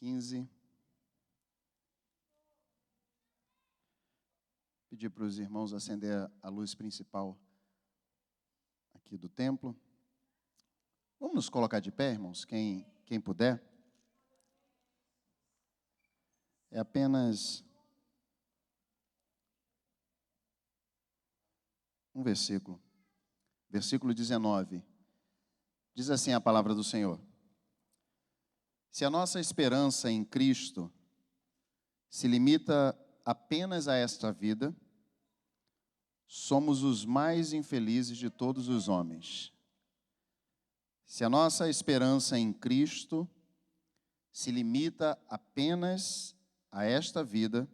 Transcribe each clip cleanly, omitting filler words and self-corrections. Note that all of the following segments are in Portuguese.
15. Pedir para os irmãos acender a luz principal aqui do templo. Vamos nos colocar de pé, irmãos, quem puder. É apenas um versículo. Versículo 19. Diz assim a palavra do Senhor: se a nossa esperança em Cristo se limita apenas a esta vida, somos os mais infelizes de todos os homens. Se a nossa esperança em Cristo se limita apenas a esta vida,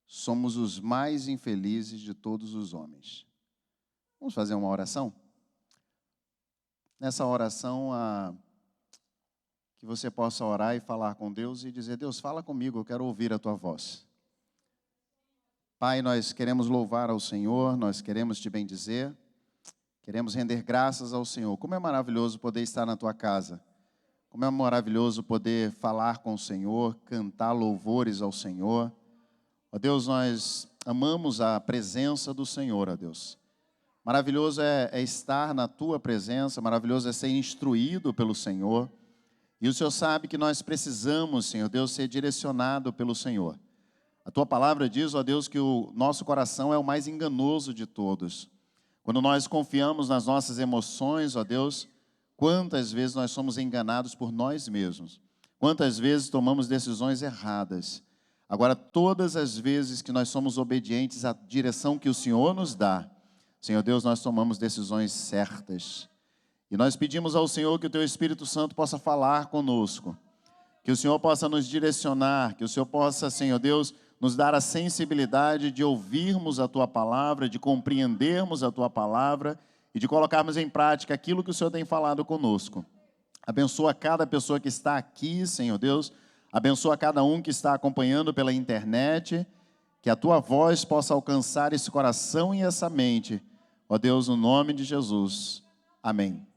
somos os mais infelizes de todos os homens. Vamos fazer uma oração? Nessa oração, que você possa orar e falar com Deus e dizer: Deus, fala comigo, eu quero ouvir a tua voz. Pai, nós queremos louvar ao Senhor, nós queremos te bendizer, queremos render graças ao Senhor. Como é maravilhoso poder estar na tua casa, como é maravilhoso poder falar com o Senhor, cantar louvores ao Senhor. Ó Deus, nós amamos a presença do Senhor, ó Deus. Maravilhoso é estar na tua presença, maravilhoso é ser instruído pelo Senhor. E o Senhor sabe que nós precisamos, Senhor Deus, ser direcionado pelo Senhor. A tua palavra diz, ó Deus, que o nosso coração é o mais enganoso de todos. Quando nós confiamos nas nossas emoções, ó Deus, quantas vezes nós somos enganados por nós mesmos. Quantas vezes tomamos decisões erradas. Agora, todas as vezes que nós somos obedientes à direção que o Senhor nos dá, Senhor Deus, nós tomamos decisões certas. E nós pedimos ao Senhor que o Teu Espírito Santo possa falar conosco. Que o Senhor possa nos direcionar, que o Senhor possa, Senhor Deus, nos dar a sensibilidade de ouvirmos a Tua palavra, de compreendermos a Tua palavra e de colocarmos em prática aquilo que o Senhor tem falado conosco. Abençoa cada pessoa que está aqui, Senhor Deus. Abençoa cada um que está acompanhando pela internet. Que a Tua voz possa alcançar esse coração e essa mente. Ó Deus, no nome de Jesus. Amém.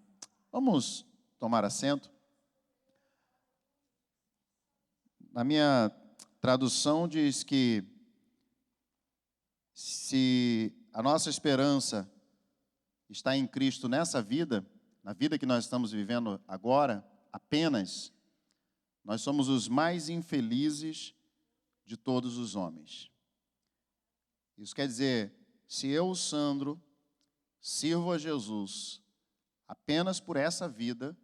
Vamos tomar assento. Na minha tradução diz que se a nossa esperança está em Cristo nessa vida, na vida que nós estamos vivendo agora, apenas, nós somos os mais infelizes de todos os homens. Isso quer dizer, se eu, Sandro, sirvo a Jesus apenas por essa vida,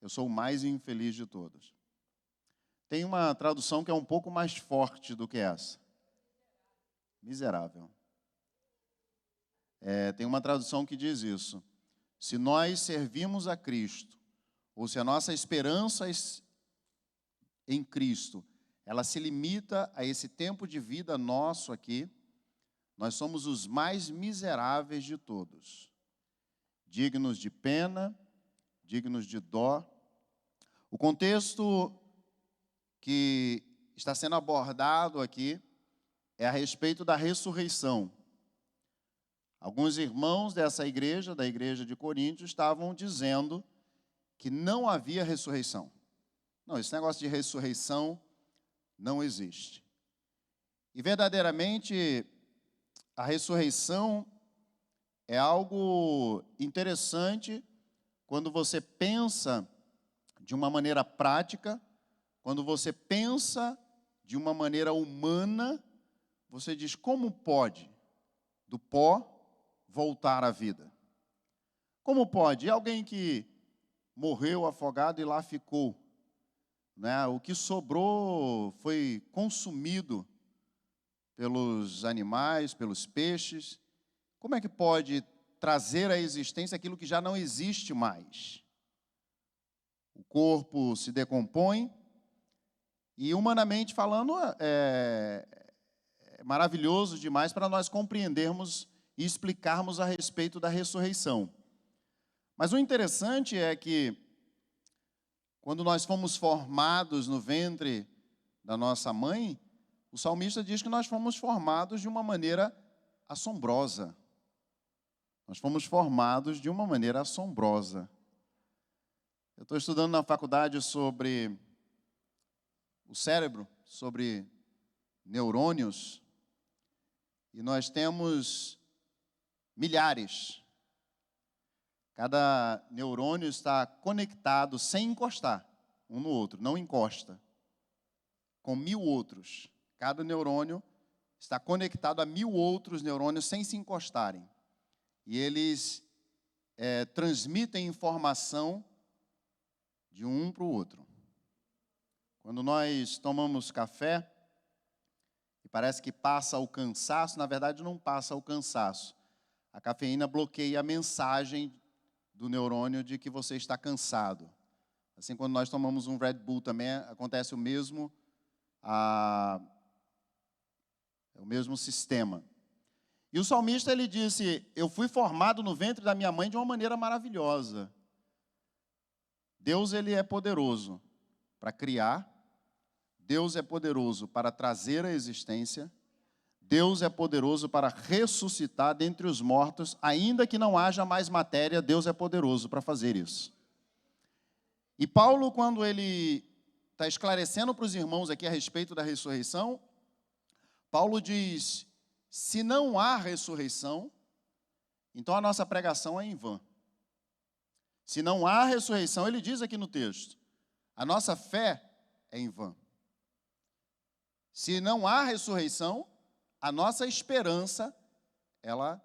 eu sou o mais infeliz de todos. Tem uma tradução que é um pouco mais forte do que essa. Miserável. Tem uma tradução que diz isso. Se nós servimos a Cristo, ou se a nossa esperança em Cristo, ela se limita a esse tempo de vida nosso aqui, nós somos os mais miseráveis de todos. Dignos de pena, dignos de dó. O contexto que está sendo abordado aqui é a respeito da ressurreição. Alguns irmãos dessa igreja, da igreja de Corinto, estavam dizendo que não havia ressurreição. Não, esse negócio de ressurreição não existe. E verdadeiramente, a ressurreição é algo interessante quando você pensa de uma maneira prática, quando você pensa de uma maneira humana, você diz: como pode do pó voltar à vida? Como pode? E alguém que morreu afogado e lá ficou, né? O que sobrou foi consumido pelos animais, pelos peixes. Como é que pode trazer à existência aquilo que já não existe mais? O corpo se decompõe e, humanamente falando, é maravilhoso demais para nós compreendermos e explicarmos a respeito da ressurreição. Mas o interessante é que, quando nós fomos formados no ventre da nossa mãe, o salmista diz que nós fomos formados de uma maneira assombrosa. Nós fomos formados de uma maneira assombrosa. Eu estou estudando na faculdade sobre cérebro, sobre neurônios, e nós temos milhares. Cada neurônio está conectado sem encostar um no outro, não encosta, com 1000 outros. Cada neurônio está conectado a 1000 outros neurônios sem se encostarem. E eles transmitem informação de um para o outro. Quando nós tomamos café, e parece que passa o cansaço, na verdade não passa o cansaço. A cafeína bloqueia a mensagem do neurônio de que você está cansado. Assim, quando nós tomamos um Red Bull também, acontece o mesmo sistema. E o salmista, ele disse, eu fui formado no ventre da minha mãe de uma maneira maravilhosa. Deus, ele é poderoso para criar, Deus é poderoso para trazer a existência, Deus é poderoso para ressuscitar dentre os mortos, ainda que não haja mais matéria, Deus é poderoso para fazer isso. E Paulo, quando ele está esclarecendo para os irmãos aqui a respeito da ressurreição, Paulo diz, se não há ressurreição, então a nossa pregação é em vão. Se não há ressurreição, ele diz aqui no texto, a nossa fé é em vão. Se não há ressurreição, a nossa esperança, ela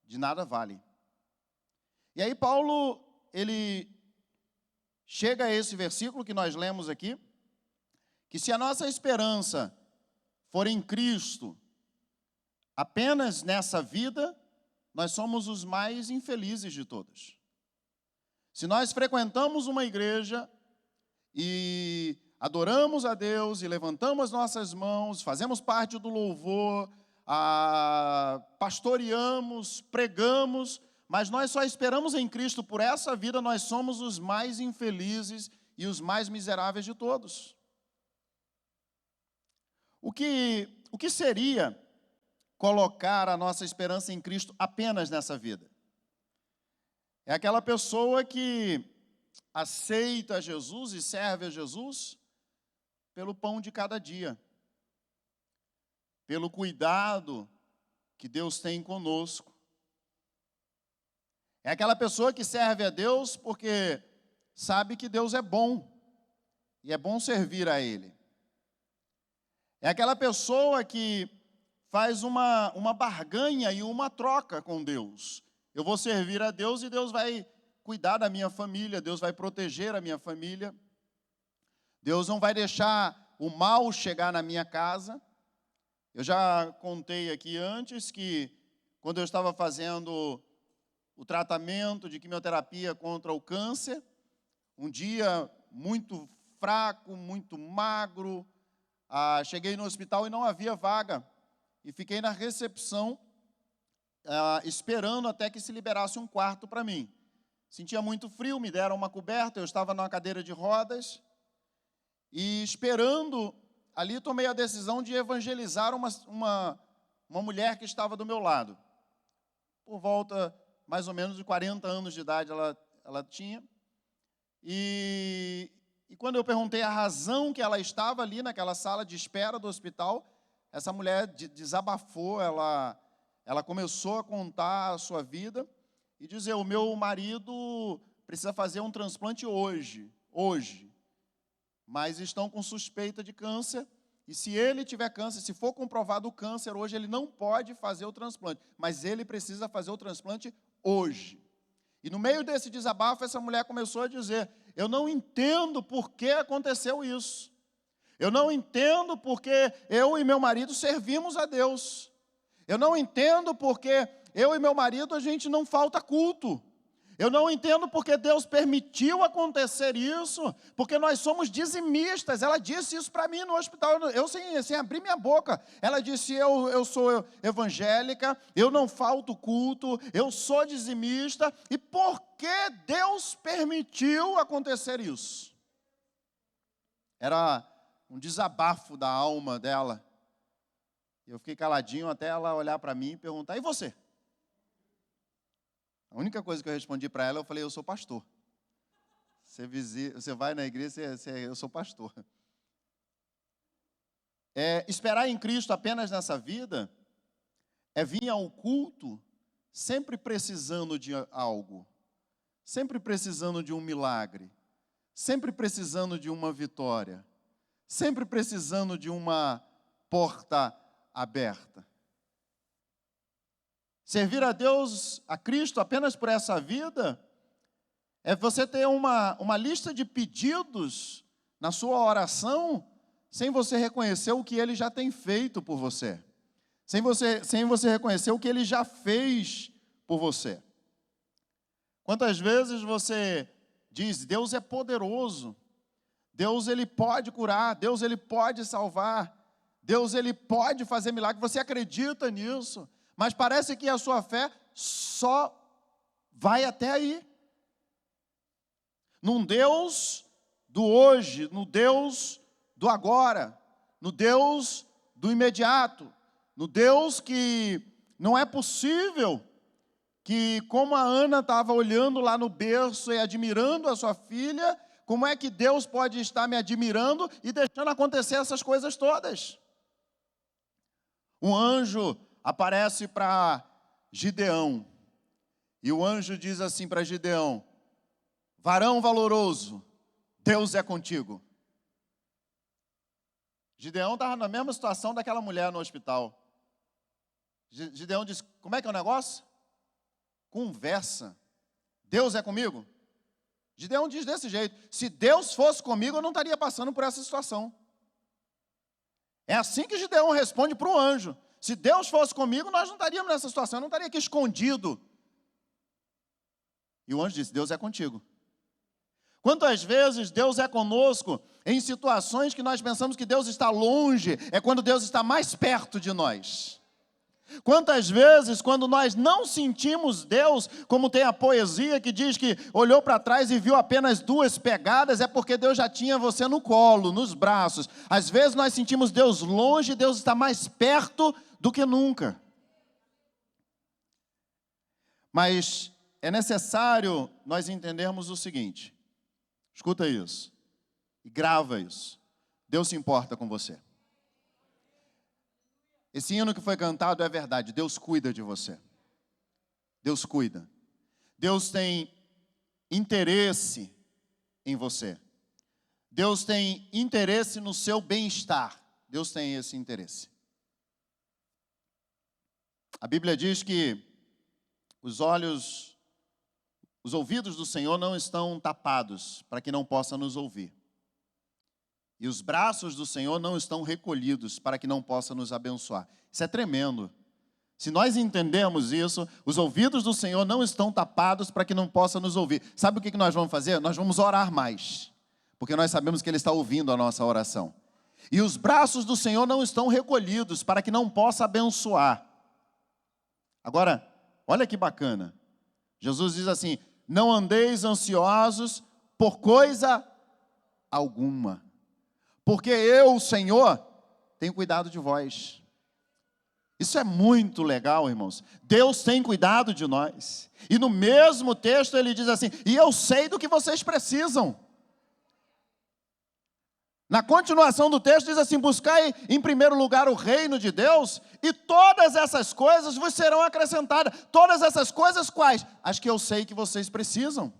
de nada vale. E aí Paulo, ele chega a esse versículo que nós lemos aqui, que se a nossa esperança for em Cristo, apenas nessa vida, nós somos os mais infelizes de todos. Se nós frequentamos uma igreja e adoramos a Deus e levantamos nossas mãos, fazemos parte do louvor, pastoreamos, pregamos, mas nós só esperamos em Cristo por essa vida, nós somos os mais infelizes e os mais miseráveis de todos. O que seria colocar a nossa esperança em Cristo apenas nessa vida? É aquela pessoa que aceita Jesus e serve a Jesus pelo pão de cada dia, pelo cuidado que Deus tem conosco. É aquela pessoa que serve a Deus porque sabe que Deus é bom, e é bom servir a Ele. É aquela pessoa que faz uma barganha e uma troca com Deus. Eu vou servir a Deus e Deus vai cuidar da minha família, Deus vai proteger a minha família, Deus não vai deixar o mal chegar na minha casa. Eu já contei aqui antes que, quando eu estava fazendo o tratamento de quimioterapia contra o câncer, um dia muito fraco, muito magro, cheguei no hospital e não havia vaga, e fiquei na recepção, esperando até que se liberasse um quarto para mim. Sentia muito frio, me deram uma coberta, eu estava numa cadeira de rodas, e esperando, ali tomei a decisão de evangelizar uma mulher que estava do meu lado. Por volta, mais ou menos, de 40 anos de idade ela tinha. E quando eu perguntei a razão que ela estava ali naquela sala de espera do hospital, essa mulher desabafou, ela começou a contar a sua vida e dizer, o meu marido precisa fazer um transplante hoje, mas estão com suspeita de câncer, e se ele tiver câncer, se for comprovado o câncer hoje, ele não pode fazer o transplante, mas ele precisa fazer o transplante hoje. E no meio desse desabafo, essa mulher começou a dizer, eu não entendo por que aconteceu isso. Eu não entendo porque eu e meu marido servimos a Deus. Eu não entendo porque eu e meu marido, a gente não falta culto. Eu não entendo porque Deus permitiu acontecer isso, porque nós somos dizimistas. Ela disse isso para mim no hospital, eu sem abrir minha boca. Ela disse, eu sou evangélica, eu não falto culto, eu sou dizimista. E por que Deus permitiu acontecer isso? Era um desabafo da alma dela. Eu fiquei caladinho até ela olhar para mim e perguntar, e você? A única coisa que eu respondi para ela, eu falei, eu sou pastor. Você vai na igreja, eu sou pastor. Esperar em Cristo apenas nessa vida é vir ao culto sempre precisando de algo, sempre precisando de um milagre, sempre precisando de uma vitória, sempre precisando de uma porta aberta. Servir a Deus, a Cristo, apenas por essa vida, é você ter uma lista de pedidos na sua oração, sem você reconhecer o que Ele já tem feito por você. Sem você reconhecer o que Ele já fez por você. Quantas vezes você diz, Deus é poderoso, Deus Ele pode curar, Deus Ele pode salvar, Deus Ele pode fazer milagre, você acredita nisso, mas parece que a sua fé só vai até aí. Num Deus do hoje, no Deus do agora, no Deus do imediato, no Deus que não é possível que, como a Ana estava olhando lá no berço e admirando a sua filha, como é que Deus pode estar me admirando e deixando acontecer essas coisas todas? Um anjo aparece para Gideão, e o anjo diz assim para Gideão, varão valoroso, Deus é contigo. Gideão estava na mesma situação daquela mulher no hospital. Gideão disse, como é que é o negócio? Conversa. Deus é comigo? Gideão diz desse jeito, se Deus fosse comigo, eu não estaria passando por essa situação. É assim que Gideão responde para o anjo. Se Deus fosse comigo, nós não estaríamos nessa situação, eu não estaria aqui escondido. E o anjo disse, Deus é contigo. Quantas vezes Deus é conosco em situações que nós pensamos que Deus está longe, é quando Deus está mais perto de nós. Quantas vezes, quando nós não sentimos Deus, como tem a poesia que diz que olhou para trás e viu apenas 2 pegadas, é porque Deus já tinha você no colo, nos braços. Às vezes nós sentimos Deus longe, Deus está mais perto do que nunca. Mas é necessário nós entendermos o seguinte, escuta isso e grava isso, Deus se importa com você. Esse hino que foi cantado é verdade, Deus cuida de você. Deus cuida. Deus tem interesse em você. Deus tem interesse no seu bem-estar. Deus tem esse interesse. A Bíblia diz que os ouvidos do Senhor não estão tapados para que não possa nos ouvir. E os braços do Senhor não estão recolhidos para que não possa nos abençoar. Isso é tremendo. Se nós entendermos isso, os ouvidos do Senhor não estão tapados para que não possa nos ouvir. Sabe o que nós vamos fazer? Nós vamos orar mais, porque nós sabemos que Ele está ouvindo a nossa oração. E os braços do Senhor não estão recolhidos para que não possa abençoar. Agora, olha que bacana. Jesus diz assim, não andeis ansiosos por coisa alguma. Porque eu, o Senhor, tenho cuidado de vós. Isso é muito legal, irmãos. Deus tem cuidado de nós. E no mesmo texto ele diz assim, e eu sei do que vocês precisam. Na continuação do texto diz assim, buscai em primeiro lugar o reino de Deus, e todas essas coisas vos serão acrescentadas. Todas essas coisas quais? As que eu sei que vocês precisam.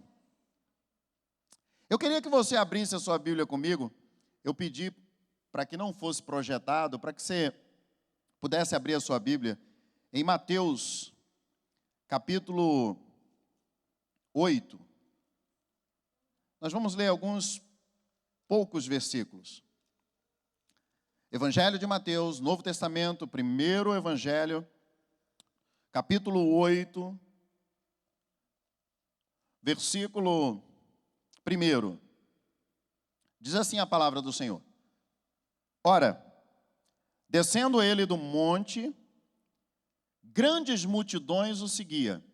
Eu queria que você abrisse a sua Bíblia comigo. Eu pedi para que não fosse projetado, para que você pudesse abrir a sua Bíblia em Mateus, capítulo 8. Nós vamos ler alguns poucos versículos. Evangelho de Mateus, Novo Testamento, primeiro Evangelho, capítulo 8, versículo 1. Diz assim a palavra do Senhor. Ora, descendo ele do monte, grandes multidões o seguiam.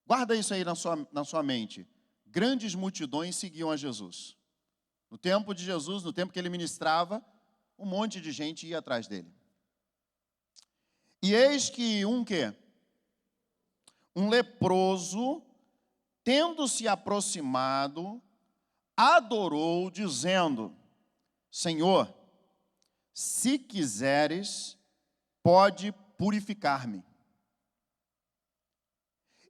Guarda isso aí na sua mente. Grandes multidões seguiam a Jesus. No tempo de Jesus, no tempo que ele ministrava, um monte de gente ia atrás dele. E eis que um leproso, tendo-se aproximado, adorou, dizendo, Senhor, se quiseres, pode purificar-me.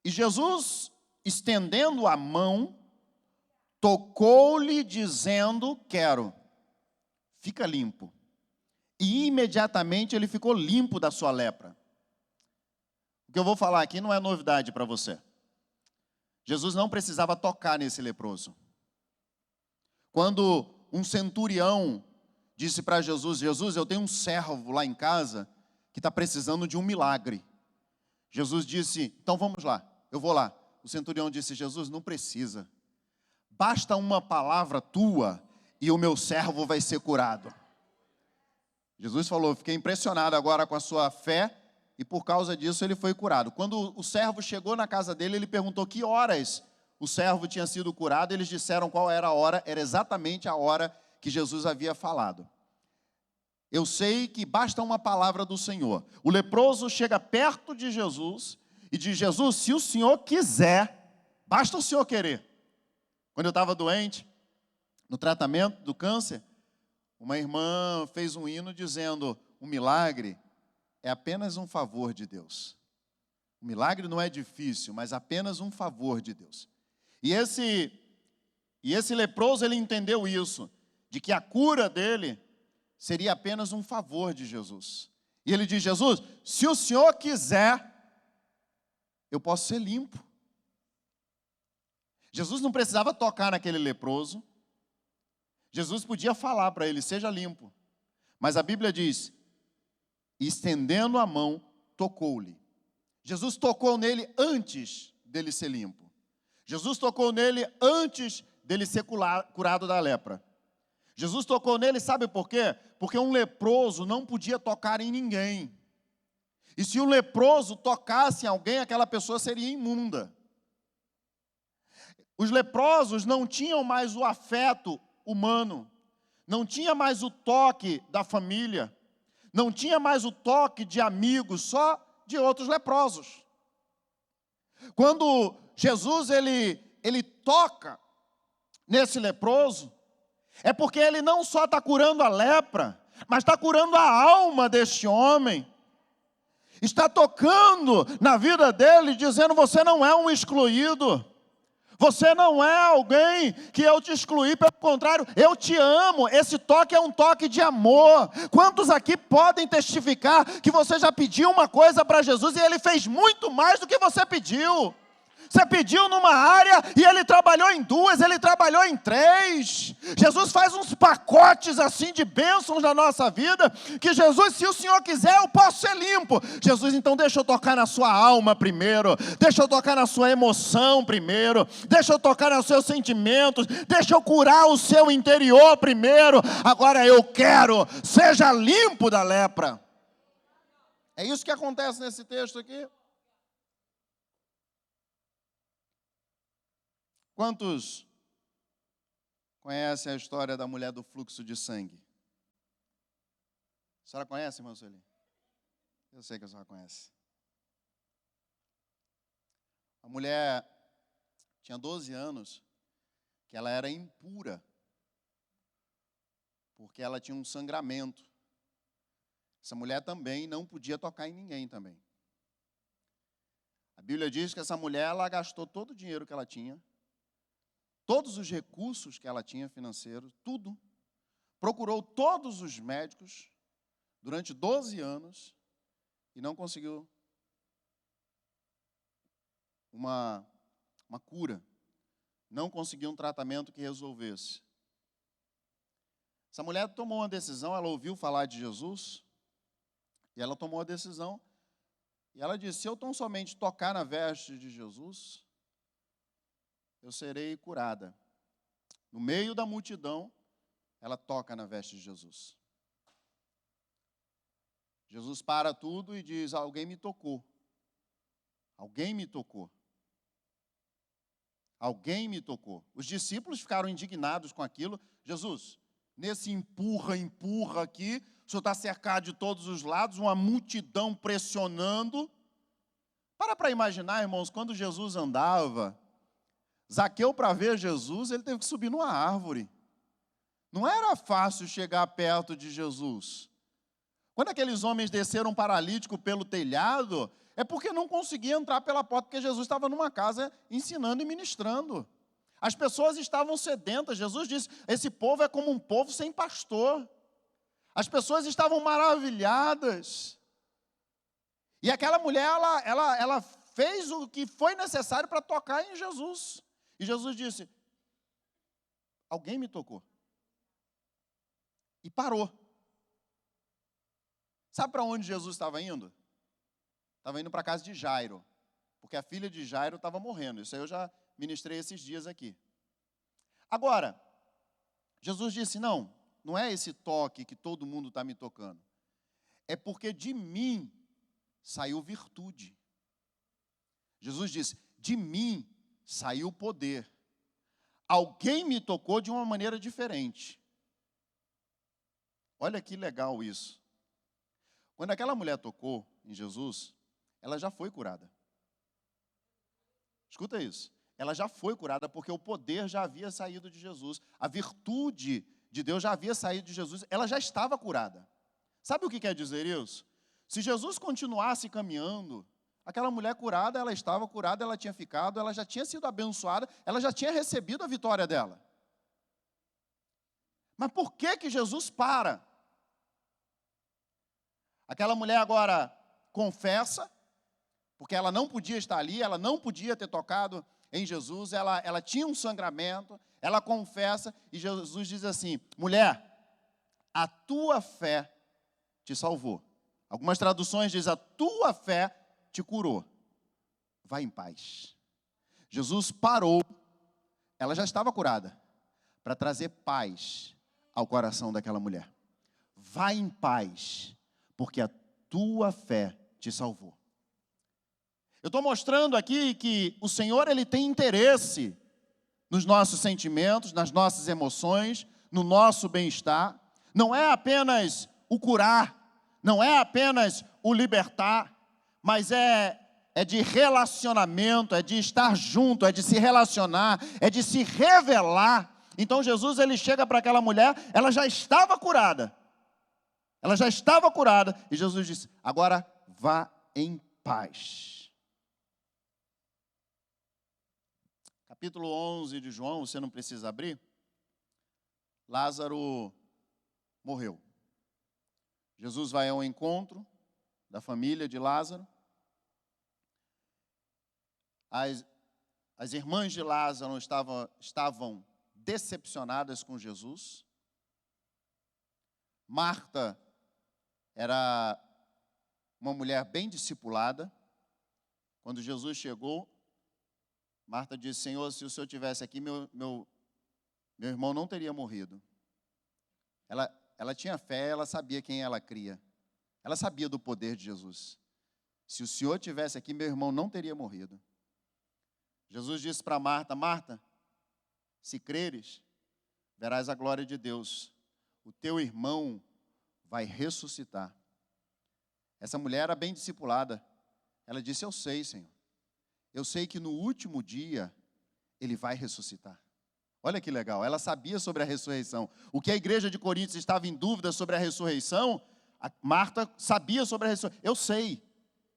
E Jesus, estendendo a mão, tocou-lhe, dizendo: quero, fica limpo. E imediatamente ele ficou limpo da sua lepra. O que eu vou falar aqui não é novidade para você. Jesus não precisava tocar nesse leproso. Quando um centurião disse para Jesus: Jesus, eu tenho um servo lá em casa que está precisando de um milagre. Jesus disse: então vamos lá, eu vou lá. O centurião disse: Jesus, não precisa. Basta uma palavra tua e o meu servo vai ser curado. Jesus falou: fiquei impressionado agora com a sua fé, e por causa disso ele foi curado. Quando o servo chegou na casa dele, ele perguntou que horas o servo tinha sido curado. Eles disseram qual era a hora, era exatamente a hora que Jesus havia falado. Eu sei que basta uma palavra do Senhor. O leproso chega perto de Jesus e diz: Jesus, se o Senhor quiser, basta o Senhor querer. Quando eu estava doente, no tratamento do câncer, uma irmã fez um hino dizendo: o milagre é apenas um favor de Deus. O milagre não é difícil, mas apenas um favor de Deus. E esse leproso, ele entendeu isso, de que a cura dele seria apenas um favor de Jesus. E ele diz: Jesus, se o Senhor quiser, eu posso ser limpo. Jesus não precisava tocar naquele leproso. Jesus podia falar para ele: seja limpo. Mas a Bíblia diz: estendendo a mão, tocou-lhe. Jesus tocou nele antes dele ser limpo. Jesus tocou nele antes dele ser curado da lepra. Jesus tocou nele, sabe por quê? Porque um leproso não podia tocar em ninguém. E se um leproso tocasse em alguém, aquela pessoa seria imunda. Os leprosos não tinham mais o afeto humano, não tinha mais o toque da família, não tinha mais o toque de amigos, só de outros leprosos. Quando Jesus ele toca nesse leproso, é porque ele não só está curando a lepra, mas está curando a alma deste homem. Está tocando na vida dele, dizendo: você não é um excluído. Você não é alguém que eu te excluí, pelo contrário, eu te amo. Esse toque é um toque de amor. Quantos aqui podem testificar que você já pediu uma coisa para Jesus e ele fez muito mais do que você pediu? Você pediu numa área e ele trabalhou em duas, ele trabalhou em três. Jesus faz uns pacotes assim de bênçãos na nossa vida, que Jesus, se o Senhor quiser, eu posso ser limpo. Jesus, então deixa eu tocar na sua alma primeiro, deixa eu tocar na sua emoção primeiro, deixa eu tocar nos seus sentimentos, deixa eu curar o seu interior primeiro. Agora eu quero, seja limpo da lepra. É isso que acontece nesse texto aqui. Quantos conhecem a história da mulher do fluxo de sangue? A senhora conhece, irmã Sueli? Eu sei que a senhora conhece. A mulher tinha 12 anos, que ela era impura, porque ela tinha um sangramento. Essa mulher também não podia tocar em ninguém também. A Bíblia diz que essa mulher, ela gastou todo o dinheiro que ela tinha, todos os recursos que ela tinha financeiros, tudo. Procurou todos os médicos durante 12 anos e não conseguiu uma cura. Não conseguiu um tratamento que resolvesse. Essa mulher tomou uma decisão, ela ouviu falar de Jesus e ela tomou a decisão e ela disse: se eu tão somente tocar na veste de Jesus, eu serei curada. No meio da multidão, ela toca na veste de Jesus. Jesus para tudo e diz: alguém me tocou. Alguém me tocou. Alguém me tocou. Os discípulos ficaram indignados com aquilo. Jesus, nesse empurra aqui, o Senhor está cercado de todos os lados, uma multidão pressionando. Para imaginar, irmãos, quando Jesus andava, Zaqueu, para ver Jesus, ele teve que subir numa árvore. Não era fácil chegar perto de Jesus. Quando aqueles homens desceram um paralítico pelo telhado, é porque não conseguiam entrar pela porta, porque Jesus estava numa casa ensinando e ministrando. As pessoas estavam sedentas. Jesus disse, esse povo é como um povo sem pastor. As pessoas estavam maravilhadas. E aquela mulher, ela fez o que foi necessário para tocar em Jesus. E Jesus disse, alguém me tocou. E parou. Sabe para onde Jesus estava indo? Estava indo para a casa de Jairo, porque a filha de Jairo estava morrendo. Isso aí eu já ministrei esses dias aqui. Agora, Jesus disse, não é esse toque que todo mundo está me tocando. É porque de mim saiu virtude. Jesus disse, de mim saiu poder. Alguém me tocou de uma maneira diferente. Olha que legal isso. Quando aquela mulher tocou em Jesus, ela já foi curada. Escuta isso. Ela já foi curada porque o poder já havia saído de Jesus. A virtude de Deus já havia saído de Jesus. Ela já estava curada. Sabe o que quer dizer isso? Se Jesus continuasse caminhando, aquela mulher curada, ela estava curada, ela tinha ficado, ela já tinha sido abençoada, ela já tinha recebido a vitória dela. Mas por que Jesus para? Aquela mulher agora confessa, porque ela não podia estar ali, ela não podia ter tocado em Jesus, ela tinha um sangramento, ela confessa, e Jesus diz assim, mulher, a tua fé te salvou. Algumas traduções dizem, a tua fé te curou. Vai em paz. Jesus parou, ela já estava curada, para trazer paz ao coração daquela mulher. Vai em paz, porque a tua fé te salvou. Eu estou mostrando aqui que o Senhor, Ele tem interesse nos nossos sentimentos, nas nossas emoções, no nosso bem-estar. Não é apenas o curar, não é apenas o libertar, mas é de relacionamento, é de estar junto, é de se relacionar, é de se revelar. Então Jesus, ele chega para aquela mulher, ela já estava curada. Ela já estava curada. E Jesus disse, agora vá em paz. Capítulo 11 de João, você não precisa abrir. Lázaro morreu. Jesus vai ao encontro da família de Lázaro. As irmãs de Lázaro estavam decepcionadas com Jesus. Marta era uma mulher bem discipulada. Quando Jesus chegou, Marta disse, Senhor, se o Senhor estivesse aqui, meu irmão não teria morrido. Ela tinha fé, ela sabia quem ela cria. Ela sabia do poder de Jesus. Se o Senhor estivesse aqui, meu irmão não teria morrido. Jesus disse para Marta, Marta, se creres, verás a glória de Deus. O teu irmão vai ressuscitar. Essa mulher era bem discipulada. Ela disse, eu sei, Senhor. Eu sei que no último dia ele vai ressuscitar. Olha que legal, ela sabia sobre a ressurreição. O que a igreja de Coríntios estava em dúvida sobre a ressurreição, a Marta sabia sobre a ressurreição.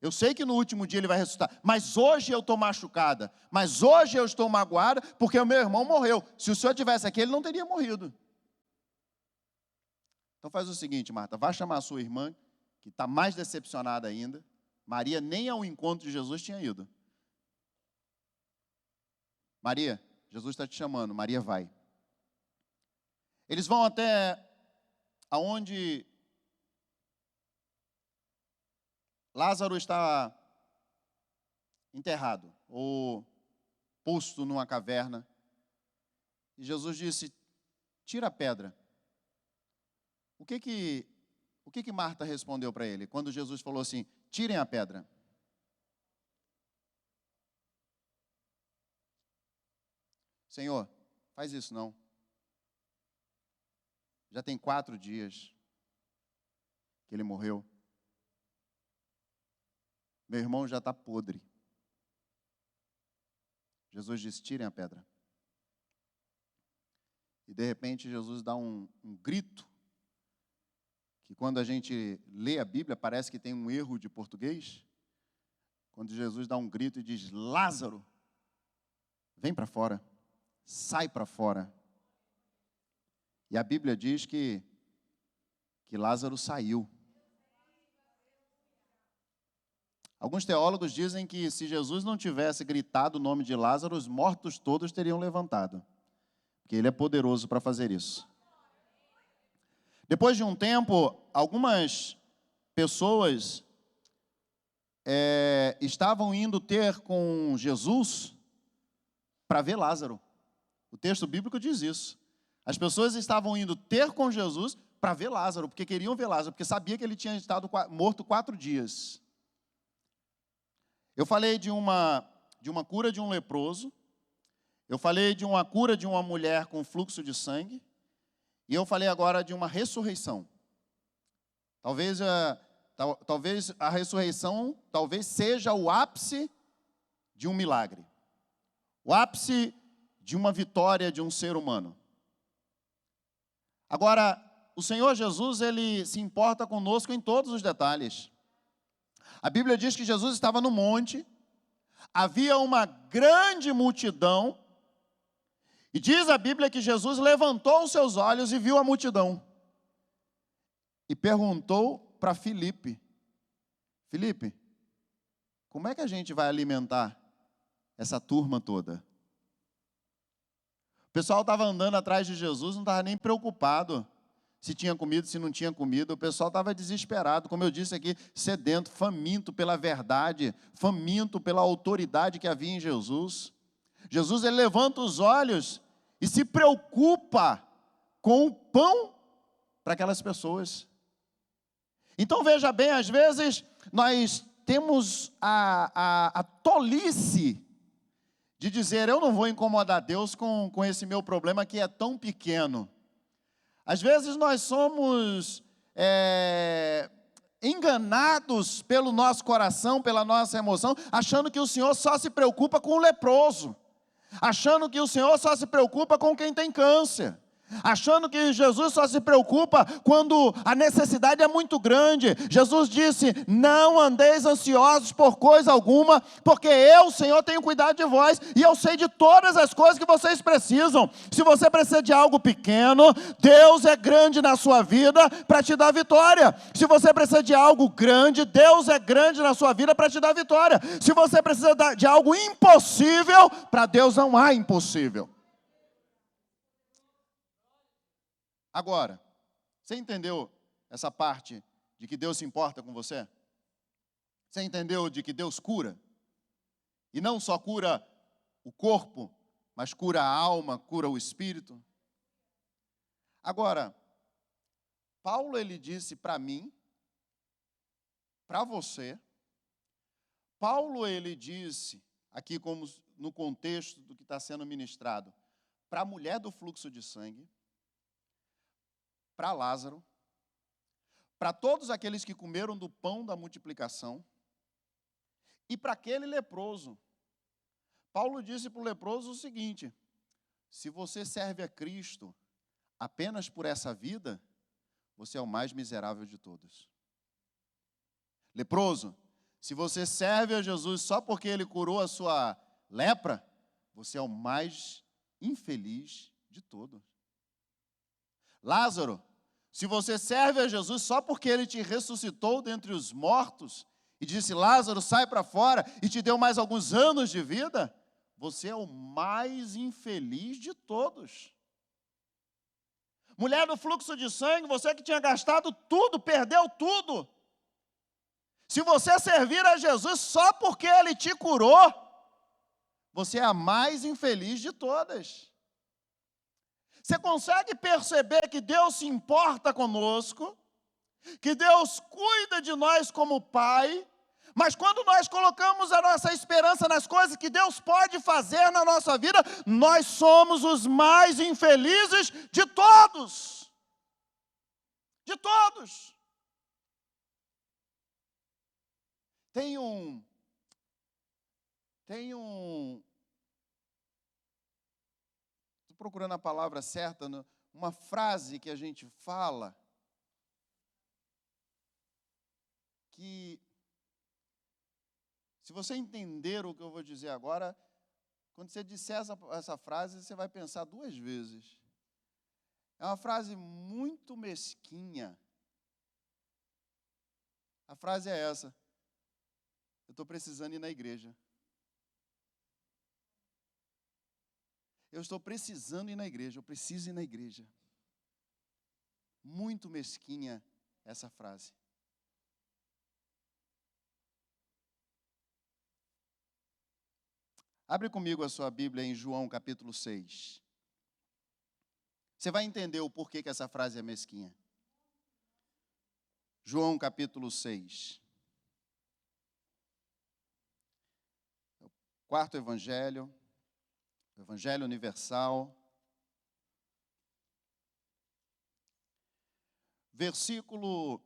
Eu sei que no último dia ele vai ressuscitar, mas hoje eu estou machucada, mas hoje eu estou magoada, porque o meu irmão morreu. Se o Senhor estivesse aqui, ele não teria morrido. Então faz o seguinte, Marta, vá chamar a sua irmã, que está mais decepcionada ainda. Maria nem ao encontro de Jesus tinha ido. Maria, Jesus está te chamando, Maria vai. Eles vão até aonde Lázaro está enterrado, ou posto numa caverna. E Jesus disse, tira a pedra. O que Marta respondeu para ele, quando Jesus falou assim, tirem a pedra? Senhor, faz isso não. Já tem 4 dias que ele morreu. Meu irmão já está podre. Jesus disse, tirem a pedra. E de repente Jesus dá um grito que quando a gente lê a Bíblia parece que tem um erro de português. Quando Jesus dá um grito e diz: Lázaro, vem para fora, sai para fora. E a Bíblia diz que Lázaro saiu. Alguns teólogos dizem que se Jesus não tivesse gritado o nome de Lázaro, os mortos todos teriam levantado, porque ele é poderoso para fazer isso. Depois de um tempo, algumas pessoas estavam indo ter com Jesus para ver Lázaro. O texto bíblico diz isso. As pessoas estavam indo ter com Jesus para ver Lázaro, porque queriam ver Lázaro, porque sabia que ele tinha estado morto 4 dias. Eu falei de uma cura de um leproso, eu falei de uma cura de uma mulher com fluxo de sangue, e eu falei agora de uma ressurreição. Talvez a ressurreição seja o ápice de um milagre, o ápice de uma vitória de um ser humano. Agora, o Senhor Jesus, ele se importa conosco em todos os detalhes. A Bíblia diz que Jesus estava no monte, havia uma grande multidão, e diz a Bíblia que Jesus levantou os seus olhos e viu a multidão. E perguntou para Filipe: Filipe, como é que a gente vai alimentar essa turma toda? O pessoal estava andando atrás de Jesus, não estava nem preocupado se tinha comida, se não tinha comida. O pessoal estava desesperado, como eu disse aqui, sedento, faminto pela verdade, faminto pela autoridade que havia em Jesus. Jesus, ele levanta os olhos e se preocupa com o pão para aquelas pessoas. Então, veja bem, às vezes nós temos a tolice de dizer: eu não vou incomodar Deus com esse meu problema que é tão pequeno. Às vezes nós somos enganados pelo nosso coração, pela nossa emoção, achando que o Senhor só se preocupa com o leproso, achando que o Senhor só se preocupa com quem tem câncer, achando que Jesus só se preocupa quando a necessidade é muito grande. Jesus disse: não andeis ansiosos por coisa alguma, porque eu, Senhor, tenho cuidado de vós, e eu sei de todas as coisas que vocês precisam. Se você precisa de algo pequeno, Deus é grande na sua vida para te dar vitória. Se você precisa de algo grande, Deus é grande na sua vida para te dar vitória. Se você precisa de algo impossível, para Deus não há impossível. Agora, você entendeu essa parte de que Deus se importa com você? Você entendeu de que Deus cura? E não só cura o corpo, mas cura a alma, cura o espírito? Agora, Paulo, ele disse para mim, para você, Paulo, ele disse, aqui como no contexto do que está sendo ministrado, para a mulher do fluxo de sangue, para Lázaro, para todos aqueles que comeram do pão da multiplicação, e para aquele leproso. Paulo disse para o leproso o seguinte: se você serve a Cristo apenas por essa vida, você é o mais miserável de todos. Leproso, se você serve a Jesus só porque Ele curou a sua lepra, você é o mais infeliz de todos. Lázaro, se você serve a Jesus só porque Ele te ressuscitou dentre os mortos e disse: Lázaro, sai para fora, e te deu mais alguns anos de vida, você é o mais infeliz de todos. Mulher do fluxo de sangue, você que tinha gastado tudo, perdeu tudo. Se você servir a Jesus só porque Ele te curou, você é a mais infeliz de todas. Você consegue perceber que Deus se importa conosco, que Deus cuida de nós como Pai, mas quando nós colocamos a nossa esperança nas coisas que Deus pode fazer na nossa vida, nós somos os mais infelizes de todos. De todos. Tem estou procurando a palavra certa, uma frase que a gente fala, que, se você entender o que eu vou dizer agora, quando você disser essa frase, você vai pensar duas vezes. É uma frase muito mesquinha. A frase é essa: eu estou precisando ir na igreja. Eu estou precisando ir na igreja, eu preciso ir na igreja. Muito mesquinha essa frase. Abre comigo a sua Bíblia em João capítulo 6. Você vai entender o porquê que essa frase é mesquinha. João capítulo 6. O quarto evangelho, o evangelho universal. Versículo...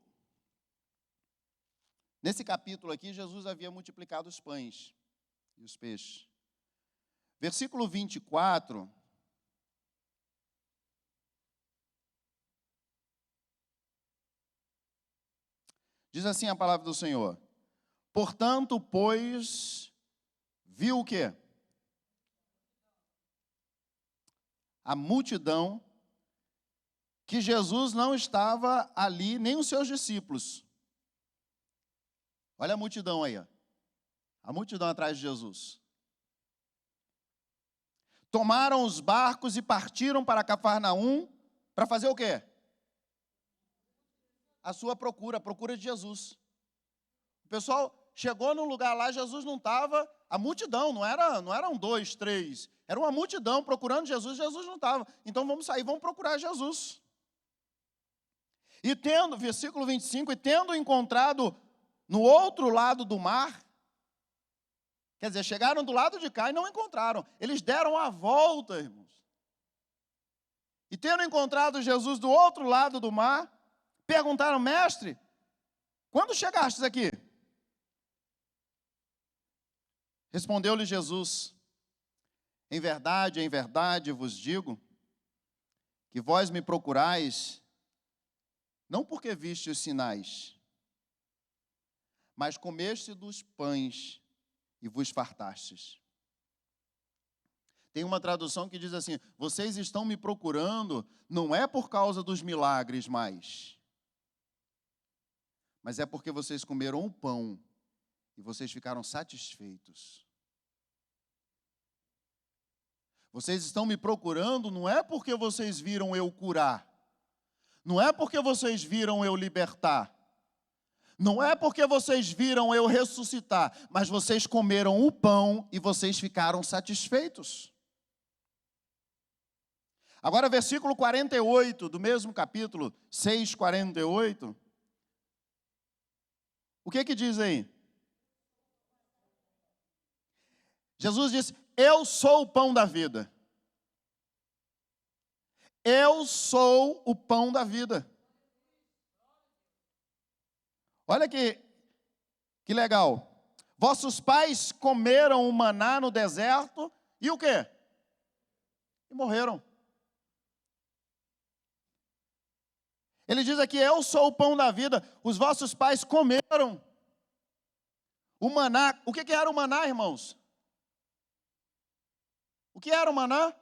Nesse capítulo aqui, Jesus havia multiplicado os pães e os peixes. Versículo 24... diz assim a palavra do Senhor: portanto, pois, viu o quê? A multidão, que Jesus não estava ali, nem os seus discípulos. Olha a multidão aí, ó. A multidão atrás de Jesus. Tomaram os barcos e partiram para Cafarnaum para fazer o quê? A sua procura, a procura de Jesus. O pessoal chegou num lugar lá, Jesus não estava, a multidão, não eram 2, 3, era uma multidão procurando Jesus, Jesus não estava. Então vamos sair, vamos procurar Jesus. E tendo, versículo 25, e tendo encontrado no outro lado do mar, quer dizer, chegaram do lado de cá e não encontraram, eles deram a volta, irmãos. E tendo encontrado Jesus do outro lado do mar, perguntaram: mestre, quando chegastes aqui? Respondeu-lhe Jesus: em verdade vos digo, que vós me procurais, não porque viste os sinais, mas comeste dos pães e vos fartastes. Tem uma tradução que diz assim: vocês estão me procurando, não é por causa dos milagres mais, mas é porque vocês comeram o pão e vocês ficaram satisfeitos. Vocês estão me procurando não é porque vocês viram eu curar, não é porque vocês viram eu libertar, não é porque vocês viram eu ressuscitar, mas vocês comeram o pão e vocês ficaram satisfeitos. Agora, versículo 48, do mesmo capítulo 6, 48. O que diz aí? Jesus disse: eu sou o pão da vida. Eu sou o pão da vida. Olha que legal. Vossos pais comeram o maná no deserto e o quê? E morreram. Ele diz aqui: eu sou o pão da vida. Os vossos pais comeram o maná. O que era o maná, irmãos? O que era o maná?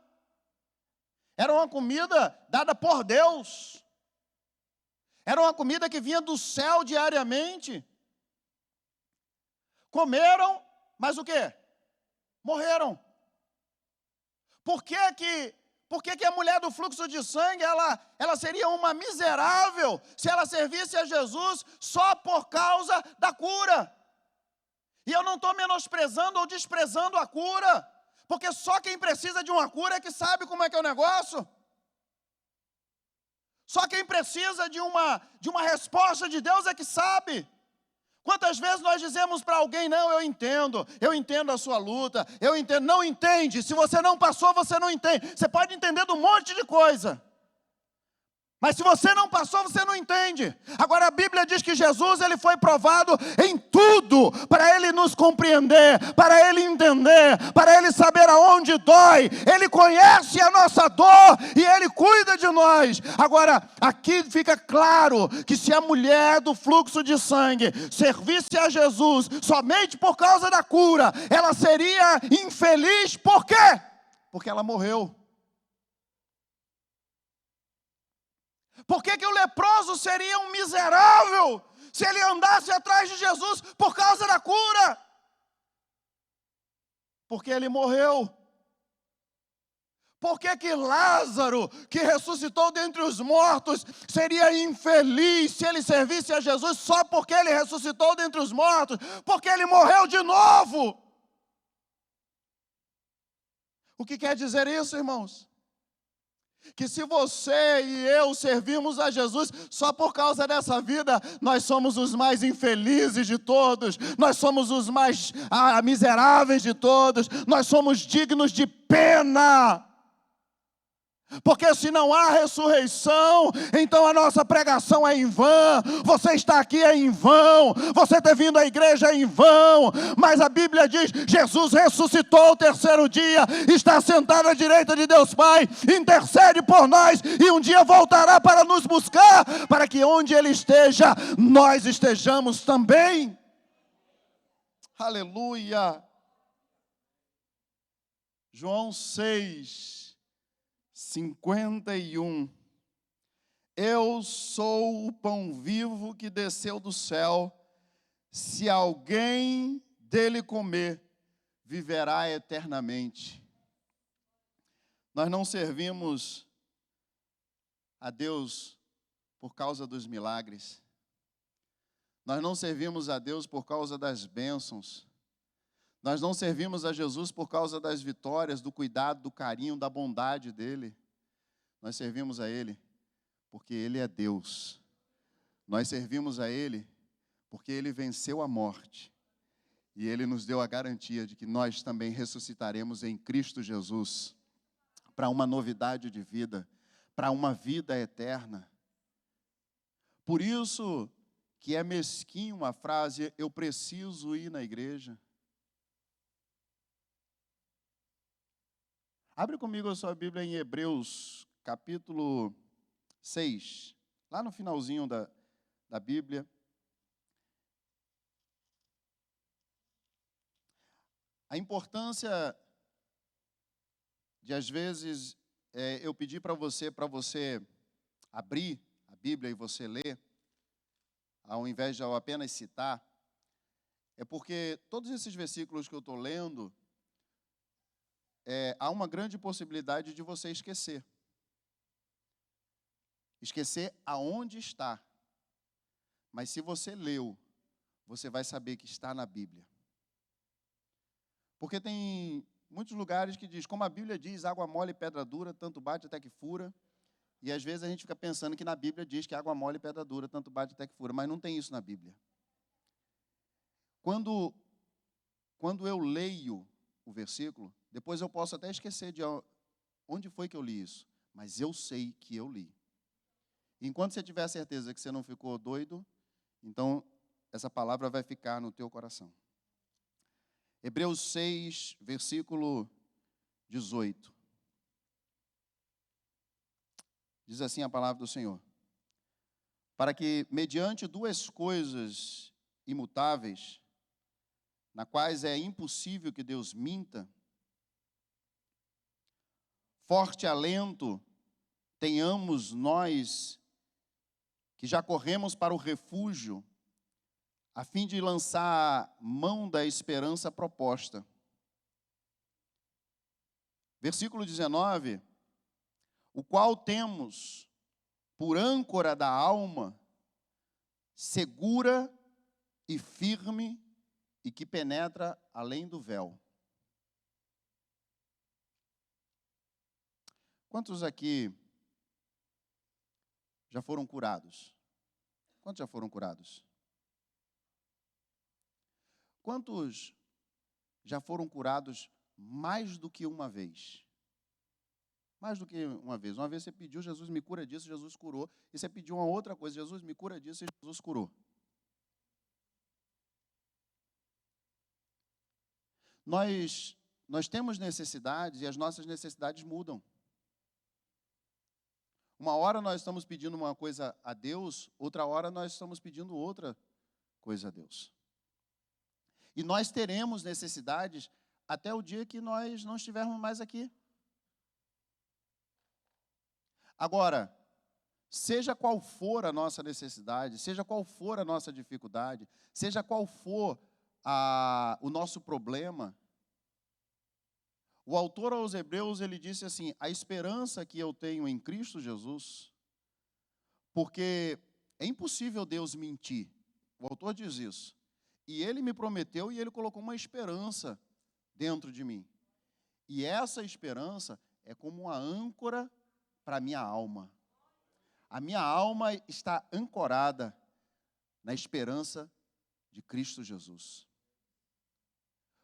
Era uma comida dada por Deus. Era uma comida que vinha do céu diariamente. Comeram, mas o quê? Morreram. Por que a mulher do fluxo de sangue, ela seria uma miserável se ela servisse a Jesus só por causa da cura? E eu não estou menosprezando ou desprezando a cura, porque só quem precisa de uma cura é que sabe como é que é o negócio. Só quem precisa de uma resposta de Deus é que sabe. Quantas vezes nós dizemos para alguém: não, eu entendo a sua luta, eu entendo. Não entende, se você não passou, você não entende. Você pode entender de um monte de coisa, Mas se você não passou, você não entende. Agora a Bíblia diz que Jesus, ele foi provado em tudo, para ele nos compreender, para ele entender, para ele saber aonde dói. Ele conhece a nossa dor e ele cuida de nós. Agora, aqui fica claro que se a mulher do fluxo de sangue servisse a Jesus somente por causa da cura, ela seria infeliz. Por quê? Porque ela morreu. Por que o leproso seria um miserável se ele andasse atrás de Jesus por causa da cura? Porque ele morreu. Por que Lázaro, que ressuscitou dentre os mortos, seria infeliz se ele servisse a Jesus só porque ele ressuscitou dentre os mortos? Porque ele morreu de novo. O que quer dizer isso, irmãos? Que se você e eu servimos a Jesus só por causa dessa vida, nós somos os mais infelizes de todos, nós somos os mais miseráveis de todos, nós somos dignos de pena. Porque se não há ressurreição, então a nossa pregação é em vão, você está aqui é em vão, você ter vindo à igreja é em vão. Mas a Bíblia diz, Jesus ressuscitou ao terceiro dia, está sentado à direita de Deus Pai, intercede por nós e um dia voltará para nos buscar, para que onde Ele esteja, nós estejamos também. Aleluia. João 6:51. Eu sou o pão vivo que desceu do céu. Se alguém dele comer, viverá eternamente. Nós não servimos a Deus por causa dos milagres. Nós não servimos a Deus por causa das bênçãos. Nós não servimos a Jesus por causa das vitórias, do cuidado, do carinho, da bondade dEle. Nós servimos a Ele porque Ele é Deus. Nós servimos a Ele porque Ele venceu a morte. E Ele nos deu a garantia de que nós também ressuscitaremos em Cristo Jesus para uma novidade de vida, para uma vida eterna. Por isso que é mesquinho a frase, eu preciso ir na igreja. Abre comigo a sua Bíblia em Hebreus, capítulo 6, lá no finalzinho da Bíblia. A importância de, às vezes, eu pedir para você abrir a Bíblia e você ler, ao invés de eu apenas citar, é porque todos esses versículos que eu estou lendo, há uma grande possibilidade de você esquecer. Esquecer aonde está. Mas se você leu, você vai saber que está na Bíblia. Porque tem muitos lugares que diz, como a Bíblia diz, água mole e pedra dura, tanto bate até que fura. E às vezes a gente fica pensando que na Bíblia diz que água mole e pedra dura, tanto bate até que fura. Mas não tem isso na Bíblia. Quando eu leio o versículo, depois eu posso até esquecer de onde foi que eu li isso. Mas eu sei que eu li. Enquanto você tiver a certeza que você não ficou doido, então essa palavra vai ficar no teu coração. Hebreus 6, versículo 18. Diz assim a palavra do Senhor. Para que, mediante duas coisas imutáveis, na quais é impossível que Deus minta, forte alento tenhamos nós, que já corremos para o refúgio, a fim de lançar mão da esperança proposta. Versículo 19, o qual temos por âncora da alma, segura e firme, e que penetra além do véu. Quantos aqui já foram curados? Quantos já foram curados? Quantos já foram curados mais do que uma vez? Mais do que uma vez. Uma vez você pediu, Jesus me cura disso, Jesus curou. E você pediu uma outra coisa, Jesus me cura disso e Jesus curou. Nós temos necessidades e as nossas necessidades mudam. Uma hora nós estamos pedindo uma coisa a Deus, outra hora nós estamos pedindo outra coisa a Deus. E nós teremos necessidades até o dia que nós não estivermos mais aqui. Agora, seja qual for a nossa necessidade, seja qual for a nossa dificuldade, seja qual for o nosso problema, o autor aos Hebreus, ele disse assim, a esperança que eu tenho em Cristo Jesus, porque é impossível Deus mentir, o autor diz isso, e ele me prometeu e ele colocou uma esperança dentro de mim, e essa esperança é como uma âncora para a minha alma. A minha alma está ancorada na esperança de Cristo Jesus.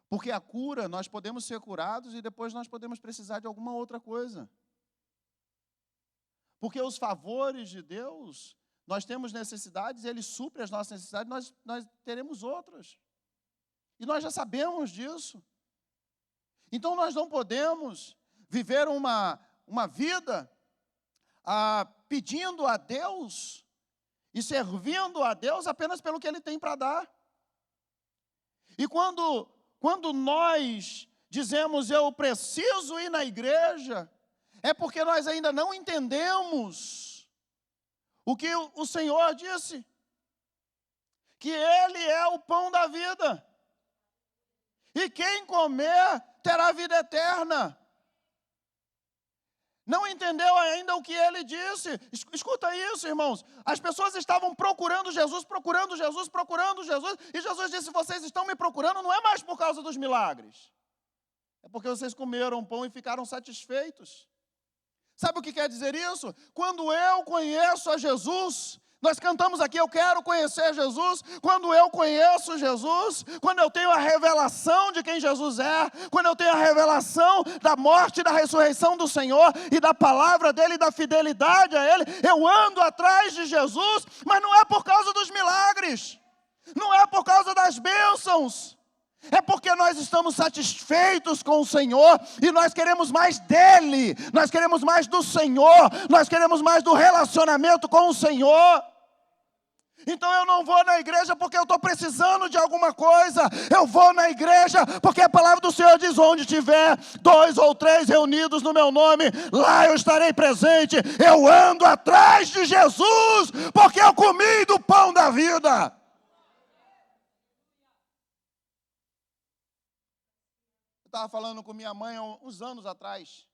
Porque a cura, nós podemos ser curados e depois nós podemos precisar de alguma outra coisa. Porque os favores de Deus, nós temos necessidades, Ele supre as nossas necessidades, nós teremos outras. E nós já sabemos disso. Então nós não podemos viver uma vida pedindo a Deus e servindo a Deus apenas pelo que Ele tem para dar. E quando nós dizemos eu preciso ir na igreja, é porque nós ainda não entendemos o que o Senhor disse, que Ele é o pão da vida, e quem comer terá vida eterna. Não entendeu ainda o que Ele disse? Escuta isso, irmãos. As pessoas estavam procurando Jesus, e Jesus disse, vocês estão me procurando, não é mais por causa dos milagres. É porque vocês comeram pão e ficaram satisfeitos. Sabe o que quer dizer isso? Quando eu conheço a Jesus, nós cantamos aqui, eu quero conhecer Jesus. Quando eu conheço Jesus, quando eu tenho a revelação de quem Jesus é, quando eu tenho a revelação da morte e da ressurreição do Senhor, e da palavra dEle, e da fidelidade a Ele, eu ando atrás de Jesus, mas não é por causa dos milagres, não é por causa das bênçãos, é porque nós estamos satisfeitos com o Senhor, e nós queremos mais dEle, nós queremos mais do Senhor, nós queremos mais do relacionamento com o Senhor. Então eu não vou na igreja porque eu estou precisando de alguma coisa, eu vou na igreja porque a palavra do Senhor diz, onde tiver 2 ou 3 reunidos no meu nome, lá eu estarei presente. Eu ando atrás de Jesus, porque eu comi do pão da vida. Eu estava falando com minha mãe há uns anos atrás.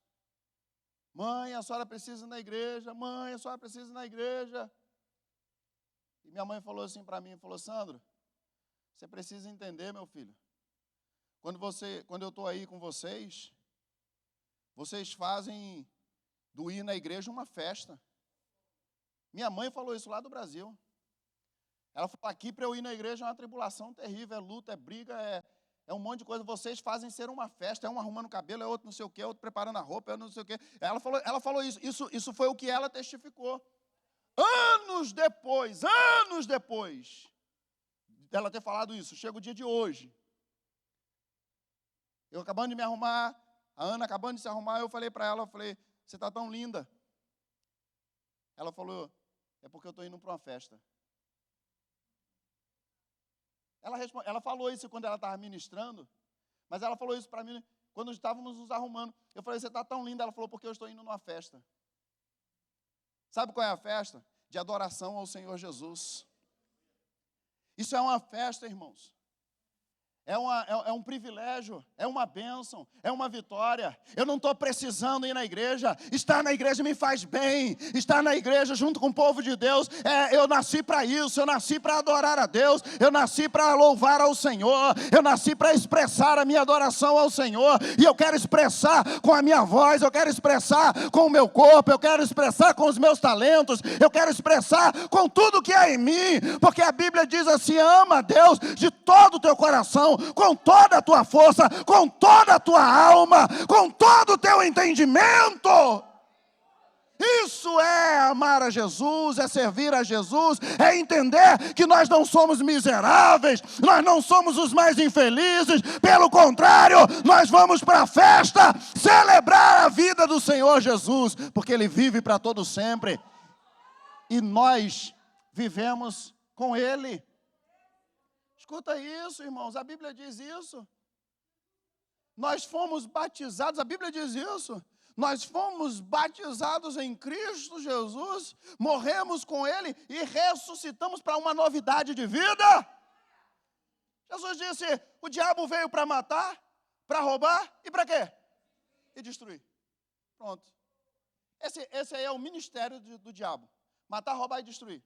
Mãe, a senhora precisa ir na igreja. Mãe, a senhora precisa ir na igreja. E minha mãe falou assim para mim, falou, Sandro, você precisa entender, meu filho. Quando eu estou aí com vocês fazem do ir na igreja uma festa. Minha mãe falou isso lá do Brasil. Ela falou, aqui para eu ir na igreja é uma tribulação terrível, é luta, é briga, é um monte de coisa. Vocês fazem ser uma festa, é um arrumando o cabelo, é outro não sei o quê, outro preparando a roupa, é outro não sei o quê. Ela falou isso foi o que ela testificou. Anos depois dela ter falado isso, chega o dia de hoje. Eu acabando de me arrumar, a Ana acabando de se arrumar, eu falei para ela, você está tão linda. Ela falou, é porque eu estou indo para uma festa. Ela falou isso quando ela estava ministrando, mas ela falou isso para mim quando estávamos nos arrumando. Eu falei, você está tão linda. Ela falou, porque eu estou indo numa festa. Sabe qual é a festa? De adoração ao Senhor Jesus. Isso é uma festa, irmãos. É um privilégio, é uma bênção, é uma vitória. Eu não estou precisando ir na igreja. Estar na igreja me faz bem. Estar na igreja junto com o povo de Deus, eu nasci para isso. Eu nasci para adorar a Deus. Eu nasci para louvar ao Senhor. Eu nasci para expressar a minha adoração ao Senhor. E eu quero expressar com a minha voz. Eu quero expressar com o meu corpo. Eu quero expressar com os meus talentos. Eu quero expressar com tudo que há em mim. Porque a Bíblia diz assim, ama a Deus de todo o teu coração, com toda a tua força, com toda a tua alma, com todo o teu entendimento. Isso é amar a Jesus, é servir a Jesus, é entender que nós não somos miseráveis, nós não somos os mais infelizes, pelo contrário, nós vamos para a festa celebrar a vida do Senhor Jesus, porque Ele vive para todo sempre, e nós vivemos com Ele. Escuta isso, irmãos, a Bíblia diz isso. Nós fomos batizados, a Bíblia diz isso. Nós fomos batizados em Cristo Jesus, morremos com Ele e ressuscitamos para uma novidade de vida. Jesus disse, o diabo veio para matar, para roubar e para quê? E destruir. Pronto. Esse aí é o ministério do diabo. Matar, roubar e destruir.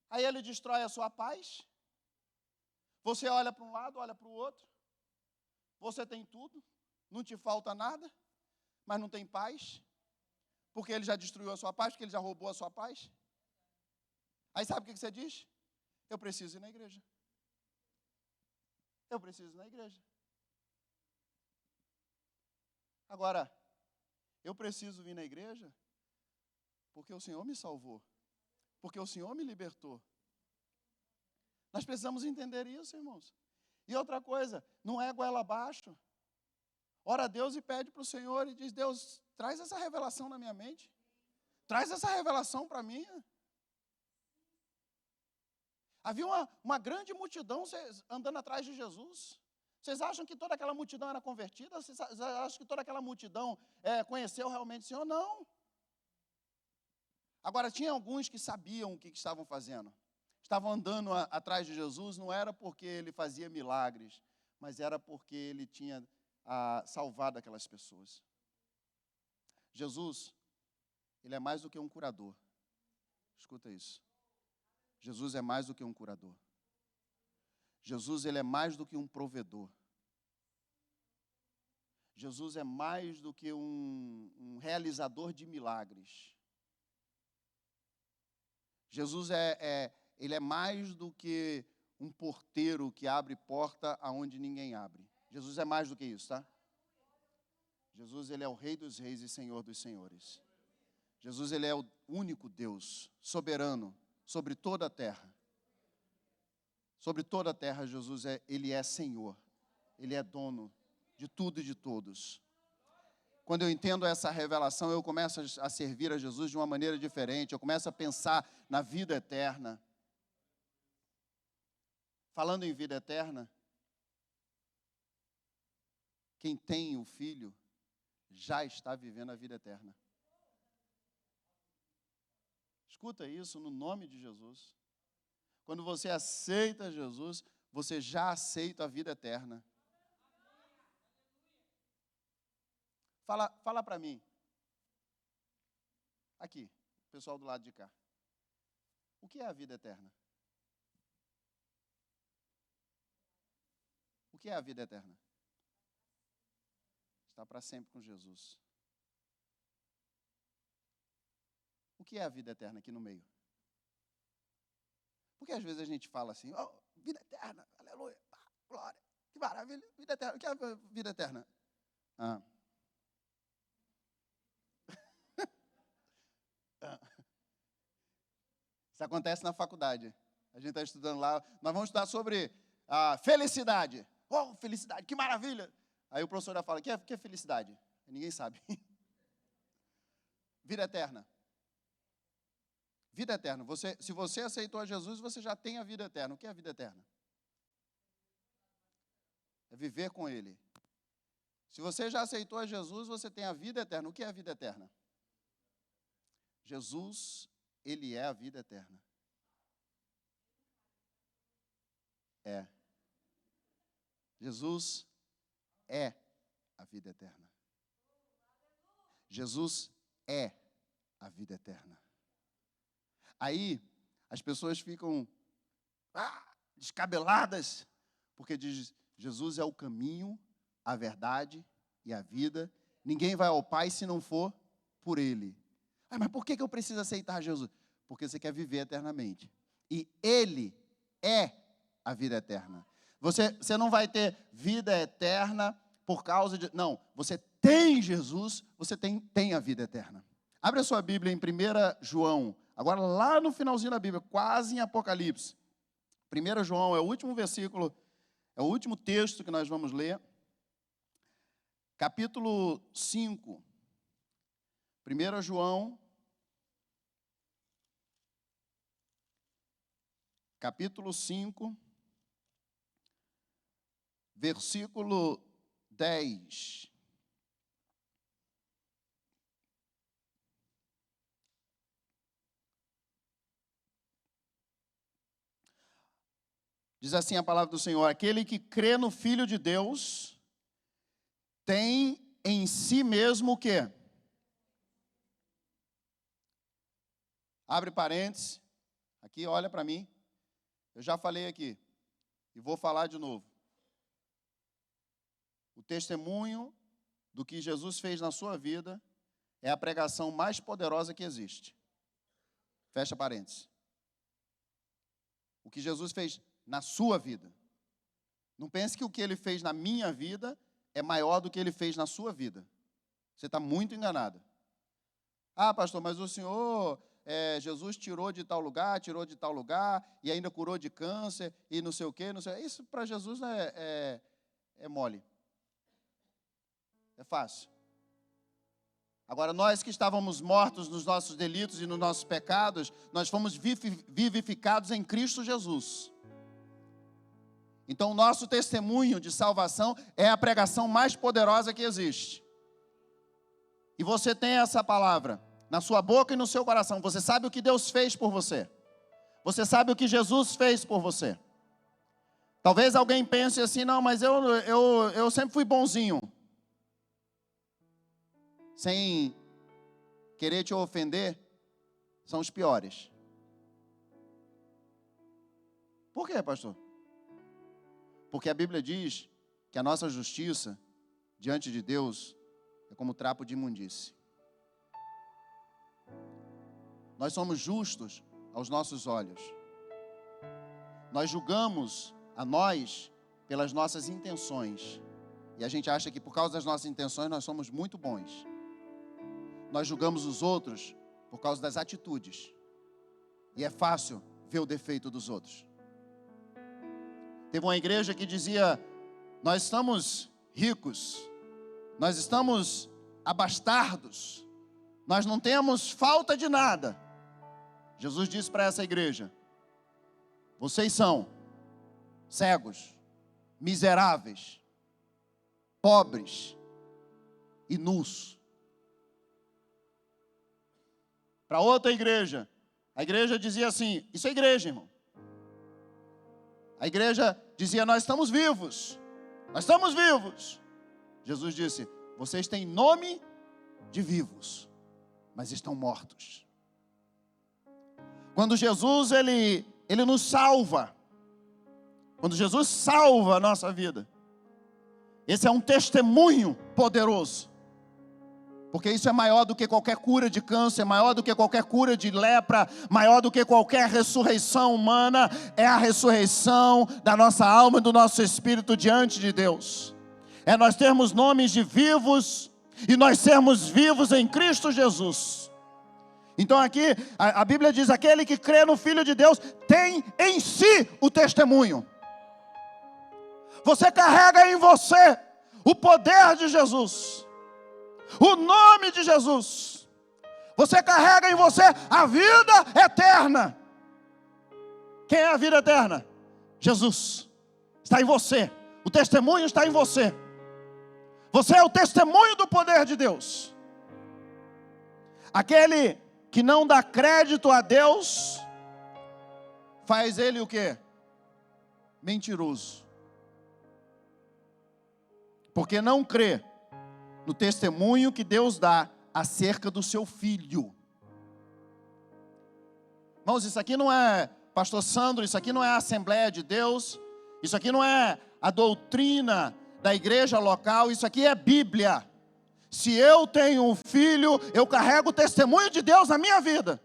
Aí ele destrói a sua paz. Você olha para um lado, olha para o outro. Você tem tudo. Não te falta nada, mas não tem paz, porque ele já destruiu a sua paz, porque ele já roubou a sua paz. Aí sabe o que você diz? Eu preciso ir na igreja. Eu preciso ir na igreja. Agora, eu preciso vir na igreja porque o Senhor me salvou, porque o Senhor me libertou. Nós precisamos entender isso, irmãos. E outra coisa, não é goela abaixo. Ora a Deus e pede para o Senhor e diz, Deus, traz essa revelação na minha mente. Traz essa revelação para mim. Havia uma grande multidão andando atrás de Jesus. Vocês acham que toda aquela multidão era convertida? Vocês acham que toda aquela multidão conheceu realmente o Senhor? Não. Agora, tinha alguns que sabiam o que estavam fazendo. Estavam andando atrás de Jesus, não era porque ele fazia milagres, mas era porque ele tinha salvado aquelas pessoas. Jesus, ele é mais do que um curador. Escuta isso. Jesus é mais do que um curador. Jesus, ele é mais do que um provedor. Jesus é mais do que um realizador de milagres. Jesus ele é mais do que um porteiro que abre porta aonde ninguém abre. Jesus é mais do que isso, tá? Jesus, ele é o Rei dos Reis e Senhor dos Senhores. Jesus, ele é o único Deus, soberano, sobre toda a terra. Sobre toda a terra, Jesus, ele é Senhor. Ele é dono de tudo e de todos. Quando eu entendo essa revelação, eu começo a servir a Jesus de uma maneira diferente. Eu começo a pensar na vida eterna. Falando em vida eterna, quem tem o Filho já está vivendo a vida eterna. Escuta isso no nome de Jesus. Quando você aceita Jesus, você já aceita a vida eterna. Fala para mim. Aqui, pessoal do lado de cá. O que é a vida eterna? O que é a vida eterna? Está para sempre com Jesus. O que é a vida eterna aqui no meio? Porque às vezes a gente fala assim, vida eterna, aleluia, glória, que maravilha, vida eterna. O que é a vida eterna? Isso acontece na faculdade. A gente está estudando lá, nós vamos estudar sobre a felicidade. Oh, felicidade, que maravilha. Aí o professor já fala, o que é felicidade? Ninguém sabe. Vida eterna. Vida eterna. Se você aceitou a Jesus, você já tem a vida eterna. O que é a vida eterna? É viver com Ele. Se você já aceitou a Jesus, você tem a vida eterna. O que é a vida eterna? Jesus, Ele é a vida eterna. É. Jesus é a vida eterna. Jesus é a vida eterna. Aí, as pessoas ficam descabeladas, porque diz, Jesus é o caminho, a verdade e a vida. Ninguém vai ao Pai se não for por Ele. Mas por que eu preciso aceitar Jesus? Porque você quer viver eternamente. E Ele é a vida eterna. Você não vai ter vida eterna por causa de... Não, você tem Jesus, você tem a vida eterna. Abre a sua Bíblia em 1 João, agora lá no finalzinho da Bíblia, quase em Apocalipse. 1 João é o último versículo, é o último texto que nós vamos ler. Capítulo 5. 1 João, capítulo 5, versículo 10. Diz assim a palavra do Senhor: aquele que crê no Filho de Deus tem em si mesmo o quê? Abre parênteses, aqui olha para mim, eu já falei aqui, e vou falar de novo. O testemunho do que Jesus fez na sua vida é a pregação mais poderosa que existe. Fecha parênteses. O que Jesus fez na sua vida. Não pense que o que ele fez na minha vida é maior do que ele fez na sua vida. Você está muito enganado. Ah, pastor, mas o senhor, Jesus tirou de tal lugar, e ainda curou de câncer, e não sei o quê, não sei. Isso para Jesus é mole. É fácil. Agora, nós que estávamos mortos nos nossos delitos e nos nossos pecados, nós fomos vivificados em Cristo Jesus. Então, o nosso testemunho de salvação é a pregação mais poderosa que existe. E você tem essa palavra na sua boca e no seu coração. Você sabe o que Deus fez por você. Você sabe o que Jesus fez por você. Talvez alguém pense assim, não, mas eu sempre fui bonzinho. Sem querer te ofender, são os piores. Por quê, pastor? Porque a Bíblia diz que a nossa justiça diante de Deus é como trapo de imundície. Nós somos justos aos nossos olhos. Nós julgamos a nós pelas nossas intenções. E a gente acha que por causa das nossas intenções nós somos muito bons. Nós julgamos os outros por causa das atitudes. E é fácil ver o defeito dos outros. Teve uma igreja que dizia: nós estamos ricos, nós estamos abastados, nós não temos falta de nada. Jesus disse para essa igreja: vocês são cegos, miseráveis, pobres e nus. Para outra igreja, a igreja dizia assim, isso é igreja, irmão. A igreja dizia: nós estamos vivos, nós estamos vivos. Jesus disse: vocês têm nome de vivos, mas estão mortos. Quando Jesus, ele nos salva, quando Jesus salva a nossa vida, esse é um testemunho poderoso. Porque isso é maior do que qualquer cura de câncer, maior do que qualquer cura de lepra, maior do que qualquer ressurreição humana. É a ressurreição da nossa alma e do nosso espírito diante de Deus. É nós termos nomes de vivos e nós sermos vivos em Cristo Jesus. Então aqui a Bíblia diz: aquele que crê no Filho de Deus tem em si o testemunho. Você carrega em você o poder de Jesus, o nome de Jesus. Você carrega em você a vida eterna. Quem é a vida eterna? Jesus. Está em você. O testemunho está em você. Você é o testemunho do poder de Deus. Aquele que não dá crédito a Deus, faz ele o quê? Mentiroso. Porque não crê no testemunho que Deus dá acerca do seu Filho. Irmãos, isso aqui não é pastor Sandro, isso aqui não é a Assembleia de Deus, isso aqui não é a doutrina da igreja local, isso aqui é Bíblia. Se eu tenho um filho, eu carrego o testemunho de Deus na minha vida.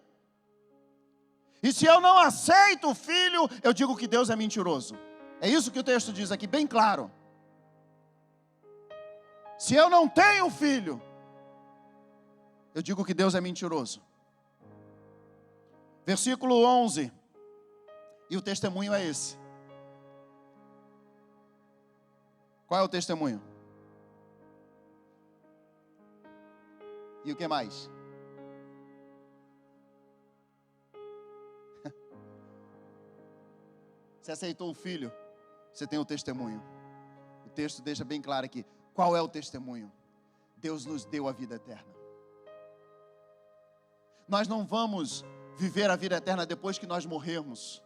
E se eu não aceito o filho, eu digo que Deus é mentiroso. É isso que o texto diz aqui, bem claro. Se eu não tenho filho, eu digo que Deus é mentiroso. Versículo 11. E o testemunho é esse. Qual é o testemunho? E o que mais? Você aceitou o filho, você tem o testemunho. O texto deixa bem claro aqui. Qual é o testemunho? Deus nos deu a vida eterna. Nós não vamos viver a vida eterna depois que nós morrermos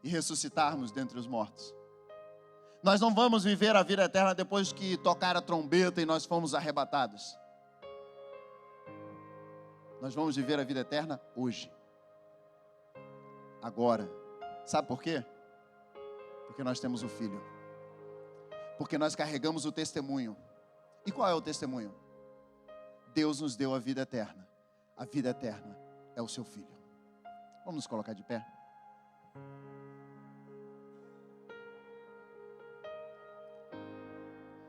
e ressuscitarmos dentre os mortos. Nós não vamos viver a vida eterna depois que tocar a trombeta e nós fomos arrebatados. Nós vamos viver a vida eterna hoje. Agora. Sabe por quê? Porque nós temos o Filho. Porque nós carregamos o testemunho. E qual é o testemunho? Deus nos deu a vida eterna. A vida eterna é o seu Filho. Vamos nos colocar de pé?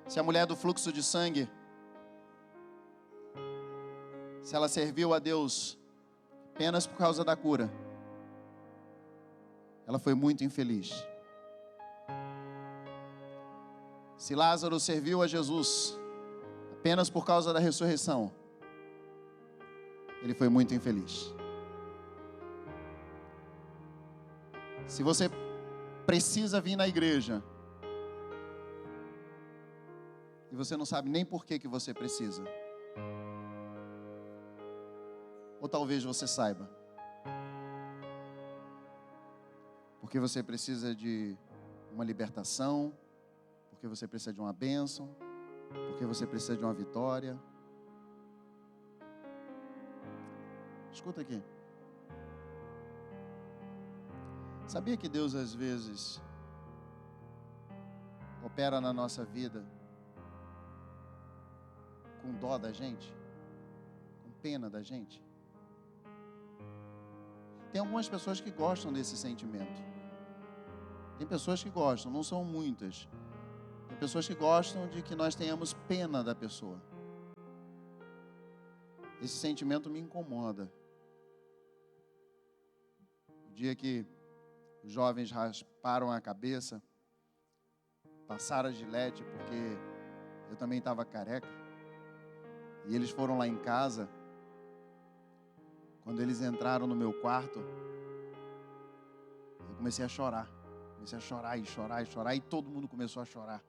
Se a mulher do fluxo de sangue, se ela serviu a Deus apenas por causa da cura, ela foi muito infeliz. Se Lázaro serviu a Jesus apenas por causa da ressurreição, ele foi muito infeliz. Se você precisa vir na igreja e você não sabe nem por que você precisa, ou talvez você saiba, porque você precisa de uma libertação, porque você precisa de uma bênção, porque você precisa de uma vitória. Escuta aqui. Sabia que Deus às vezes opera na nossa vida com dó da gente? Com pena da gente? Tem algumas pessoas que gostam desse sentimento. Tem pessoas que gostam, não são muitas. Tem pessoas que gostam de que nós tenhamos pena da pessoa. Esse sentimento me incomoda. O dia que os jovens rasparam a cabeça, passaram a gilete, porque eu também estava careca, e eles foram lá em casa. Quando eles entraram no meu quarto, eu comecei a chorar. Comecei a chorar e chorar e chorar, e todo mundo começou a chorar.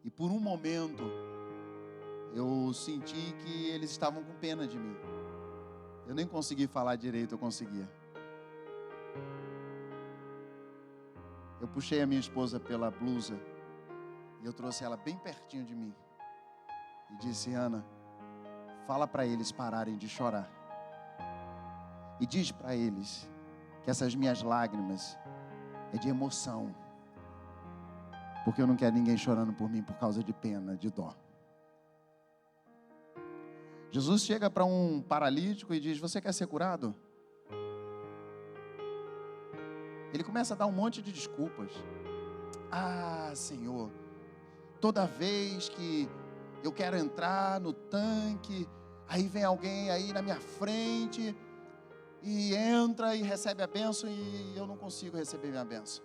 E por um momento, eu senti que eles estavam com pena de mim. Eu nem consegui falar direito, eu conseguia. Eu puxei a minha esposa pela blusa e eu trouxe ela bem pertinho de mim. E disse: Ana, fala para eles pararem de chorar. E diz para eles que essas minhas lágrimas é de emoção. Porque eu não quero ninguém chorando por mim por causa de pena, de dó. Jesus chega para um paralítico e diz: você quer ser curado? Ele começa a dar um monte de desculpas. Ah, Senhor, toda vez que eu quero entrar no tanque, aí vem alguém aí na minha frente e entra e recebe a bênção e eu não consigo receber minha bênção.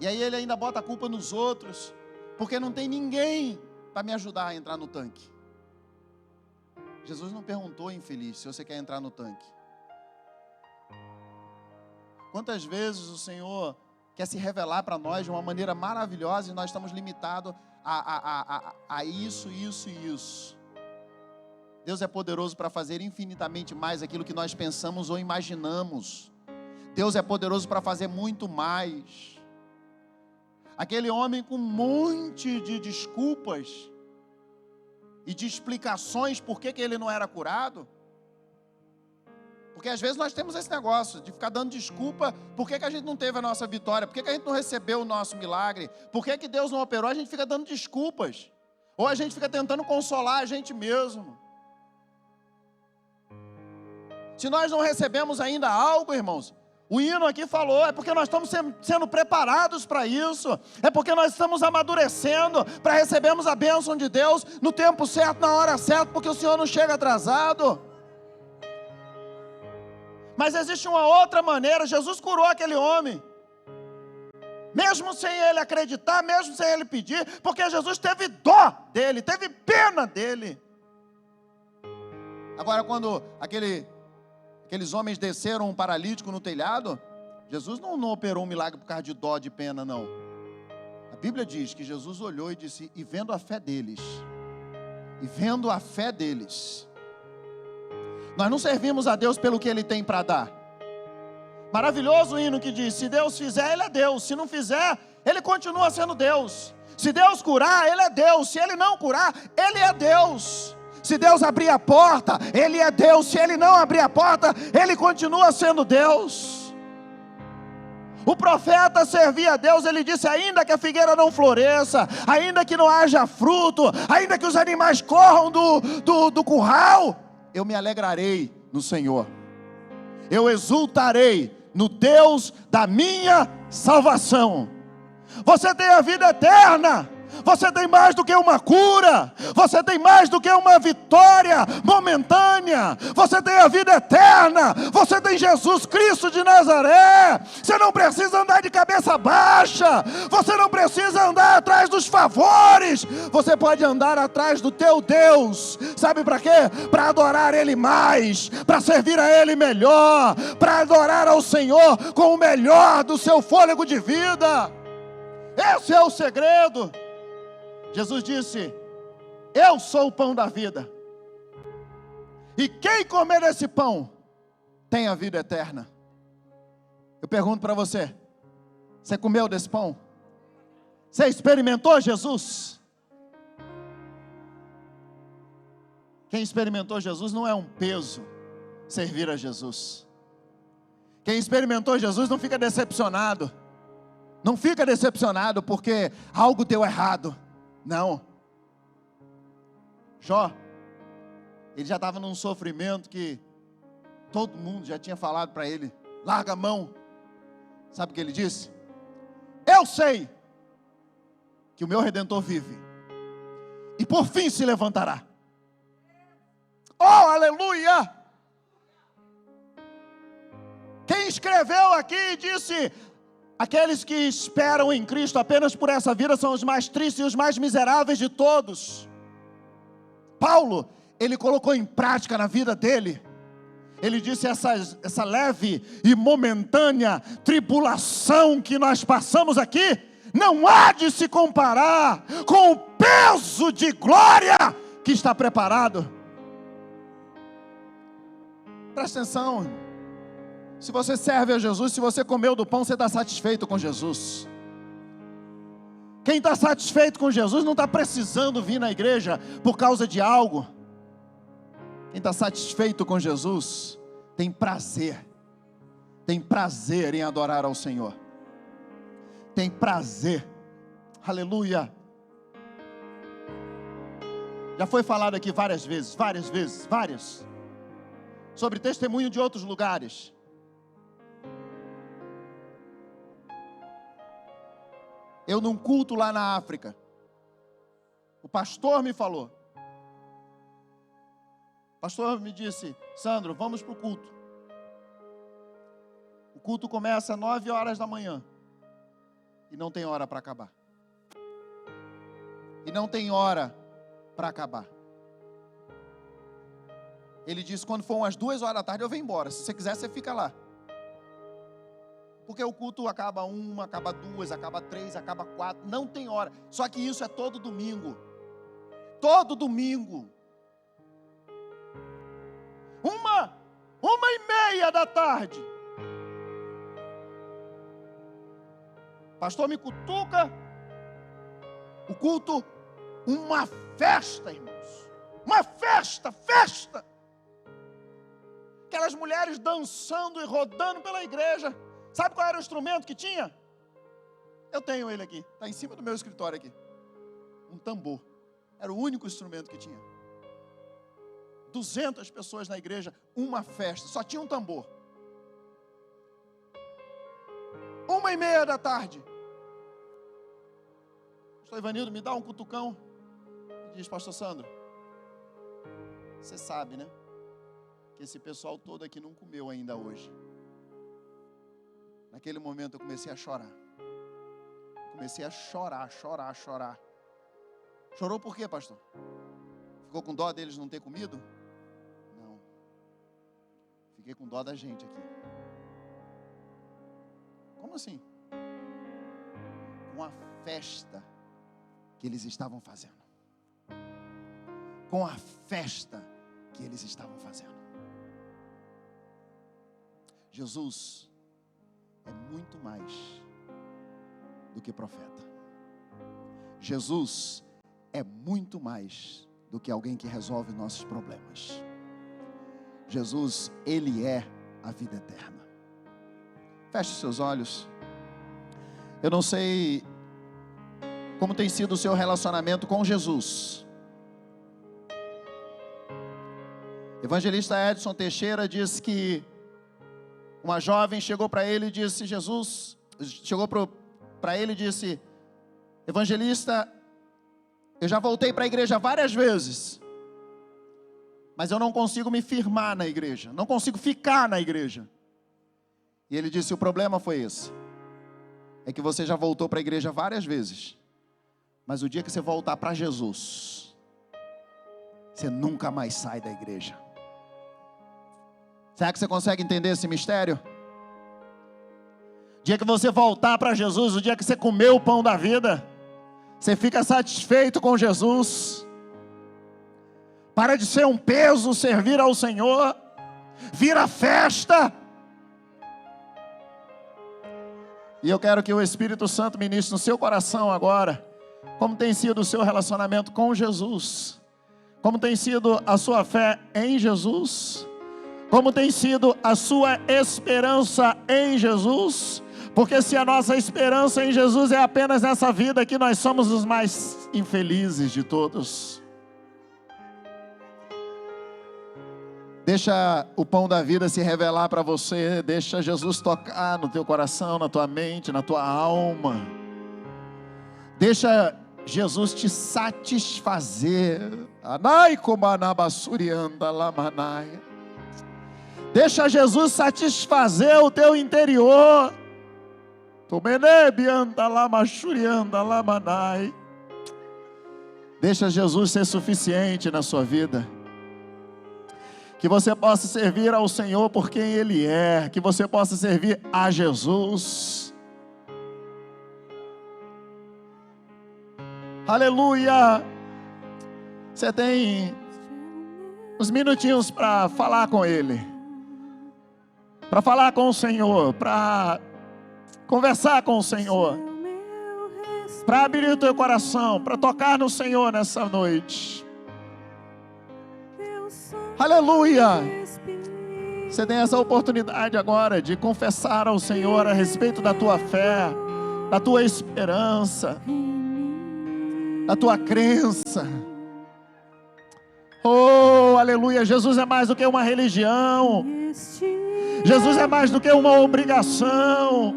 E aí ele ainda bota a culpa nos outros, porque não tem ninguém para me ajudar a entrar no tanque. Jesus não perguntou, infeliz, se você quer entrar no tanque. Quantas vezes o Senhor quer se revelar para nós de uma maneira maravilhosa e nós estamos limitados a isso, isso e isso. Deus é poderoso para fazer infinitamente mais aquilo que nós pensamos ou imaginamos. Deus é poderoso para fazer muito mais. Aquele homem com um monte de desculpas e de explicações por que ele não era curado. Porque às vezes nós temos esse negócio de ficar dando desculpa. Por que a gente não teve a nossa vitória? Por que a gente não recebeu o nosso milagre? Por que Deus não operou? A gente fica dando desculpas. Ou a gente fica tentando consolar a gente mesmo. Se nós não recebemos ainda algo, irmãos, O hino aqui falou, é porque nós estamos sendo preparados para isso, é porque nós estamos amadurecendo para recebermos a bênção de Deus no tempo certo, na hora certa, porque o Senhor não chega atrasado. Mas existe uma outra maneira. Jesus curou aquele homem, mesmo sem ele acreditar, mesmo sem ele pedir, porque Jesus teve dó dele, teve pena dele. Agora, quando aqueles homens desceram um paralítico no telhado, Jesus não operou um milagre por causa de dó, de pena, não. A Bíblia diz que Jesus olhou e disse, e vendo a fé deles, nós não servimos a Deus pelo que Ele tem para dar. Maravilhoso o hino que diz, se Deus fizer, Ele é Deus, se não fizer, Ele continua sendo Deus. Se Deus curar, Ele é Deus, se Ele não curar, Ele é Deus. Se Deus abrir a porta, Ele é Deus. Se Ele não abrir a porta, Ele continua sendo Deus. O profeta servia a Deus, ele disse, ainda que a figueira não floresça, ainda que não haja fruto, ainda que os animais corram do curral, eu me alegrarei no Senhor. Eu exultarei no Deus da minha salvação. Você tem a vida eterna. Você tem mais do que uma cura, você tem mais do que uma vitória momentânea, você tem a vida eterna, você tem Jesus Cristo de Nazaré. Você não precisa andar de cabeça baixa, você não precisa andar atrás dos favores, você pode andar atrás do teu Deus. Sabe para quê? Para adorar Ele mais, para servir a Ele melhor, para adorar ao Senhor com o melhor do seu fôlego de vida. Esse é o segredo. Jesus disse, eu sou o pão da vida, e quem comer esse pão, tem a vida eterna. Eu pergunto para você, você comeu desse pão? Você experimentou Jesus? Quem experimentou Jesus não é um peso servir a Jesus. Quem experimentou Jesus não fica decepcionado. Não fica decepcionado porque algo deu errado. Não. Jó, ele já estava num sofrimento que todo mundo já tinha falado para ele, larga a mão. Sabe o que ele disse? Eu sei que o meu Redentor vive e por fim se levantará. Oh, aleluia! Quem escreveu aqui disse, aqueles que esperam em Cristo apenas por essa vida são os mais tristes e os mais miseráveis de todos. Paulo, ele colocou em prática na vida dele. Ele disse, essa leve e momentânea tribulação que nós passamos aqui, não há de se comparar com o peso de glória que está preparado. Presta atenção, irmão. Se você serve a Jesus, se você comeu do pão, você está satisfeito com Jesus. Quem está satisfeito com Jesus não está precisando vir na igreja por causa de algo. Quem está satisfeito com Jesus tem prazer em adorar ao Senhor. Tem prazer, aleluia. Já foi falado aqui várias vezes, sobre testemunho de outros lugares. Eu num culto lá na África, o pastor me falou, o pastor me disse, Sandro, vamos para o culto. O culto começa às 9 horas da manhã, e não tem hora para acabar. E não tem hora para acabar. Ele disse, quando for umas 2 horas da tarde eu venho embora, se você quiser você fica lá. Porque o culto acaba 1, acaba 2, acaba 3, acaba 4, não tem hora. Só que isso é todo domingo. Todo domingo. 1h30 da tarde. Pastor me cutuca. O culto, uma festa, irmãos. Uma festa. Aquelas mulheres dançando e rodando pela igreja. Sabe qual era o instrumento que tinha? Eu tenho ele aqui, está em cima do meu escritório aqui. Um tambor. Era o único instrumento que tinha. 200 pessoas na igreja, uma festa, só tinha um tambor. 1h30. Pastor Ivanildo, me dá um cutucão. E diz: pastor Sandro, você sabe, né, que esse pessoal todo aqui não comeu ainda hoje. Naquele momento eu comecei a chorar. Comecei a chorar. Chorou por quê, pastor? Ficou com dó deles não ter comido? Não. Fiquei com dó da gente aqui. Como assim? Com a festa que eles estavam fazendo. Com a festa que eles estavam fazendo. Jesus é muito mais do que profeta. Jesus é muito mais do que alguém que resolve nossos problemas. Jesus, Ele é a vida eterna. Feche seus olhos. Eu não sei como tem sido o seu relacionamento com Jesus. Evangelista Edson Teixeira diz que uma jovem chegou para ele e disse: evangelista, eu já voltei para a igreja várias vezes, mas eu não consigo me firmar na igreja, não consigo ficar na igreja. E ele disse: o problema foi esse, é que você já voltou para a igreja várias vezes, mas o dia que você voltar para Jesus, você nunca mais sai da igreja. Será que você consegue entender esse mistério? O dia que você voltar para Jesus, o dia que você comer o pão da vida, você fica satisfeito com Jesus. Para de ser um peso servir ao Senhor, vira festa. E eu quero que o Espírito Santo ministre no seu coração agora, como tem sido o seu relacionamento com Jesus, como tem sido a sua fé em Jesus, como tem sido a sua esperança em Jesus. Porque se a nossa esperança em Jesus é apenas nessa vida aqui, nós somos os mais infelizes de todos. Deixa o pão da vida se revelar para você. Deixa Jesus tocar no teu coração, na tua mente, na tua alma. Deixa Jesus te satisfazer. Anai komanabassurianda lamanai. Deixa Jesus satisfazer o teu interior. Deixa Jesus ser suficiente na sua vida. Que você possa servir ao Senhor por quem Ele é. Que você possa servir a Jesus. Aleluia. Você tem uns minutinhos para falar com Ele, para falar com o Senhor, para conversar com o Senhor, para abrir o teu coração, para tocar no Senhor nessa noite. Aleluia! Você tem essa oportunidade agora de confessar ao Senhor a respeito da tua fé, da tua esperança, da tua crença. Oh, aleluia! Jesus é mais do que uma religião. Jesus é mais do que uma obrigação.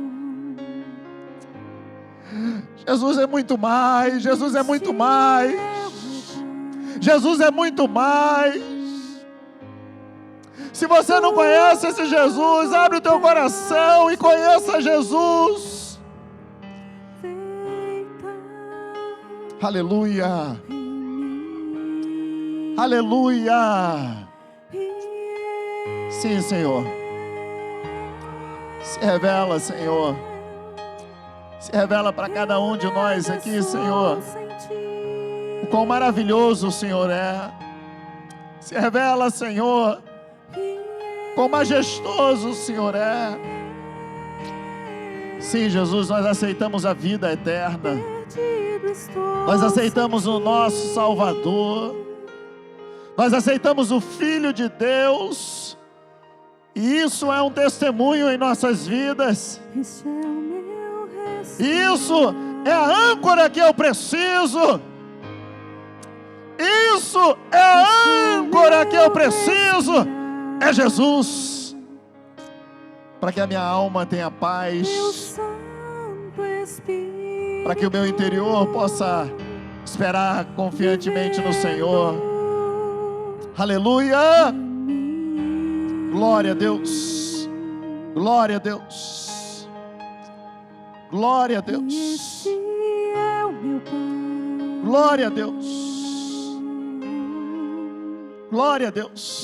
Jesus é muito mais. Jesus é muito mais. Jesus é muito mais. Se você não conhece esse Jesus, abre o teu coração e conheça Jesus. Aleluia. Aleluia. Sim, Senhor. Se revela, Senhor. Se revela para cada um de nós aqui, Senhor. O quão maravilhoso o Senhor é. Se revela, Senhor. Quão majestoso o Senhor é. Sim, Jesus, nós aceitamos a vida eterna. Nós aceitamos o nosso Salvador. Nós aceitamos o Filho de Deus. E isso é um testemunho em nossas vidas. Isso é a âncora que eu preciso. Isso é a âncora que eu preciso. É Jesus. Para que a minha alma tenha paz. para que o meu interior possa esperar confiantemente no Senhor. Aleluia! Glória a Deus, glória a Deus, glória a Deus, glória a Deus, glória a Deus.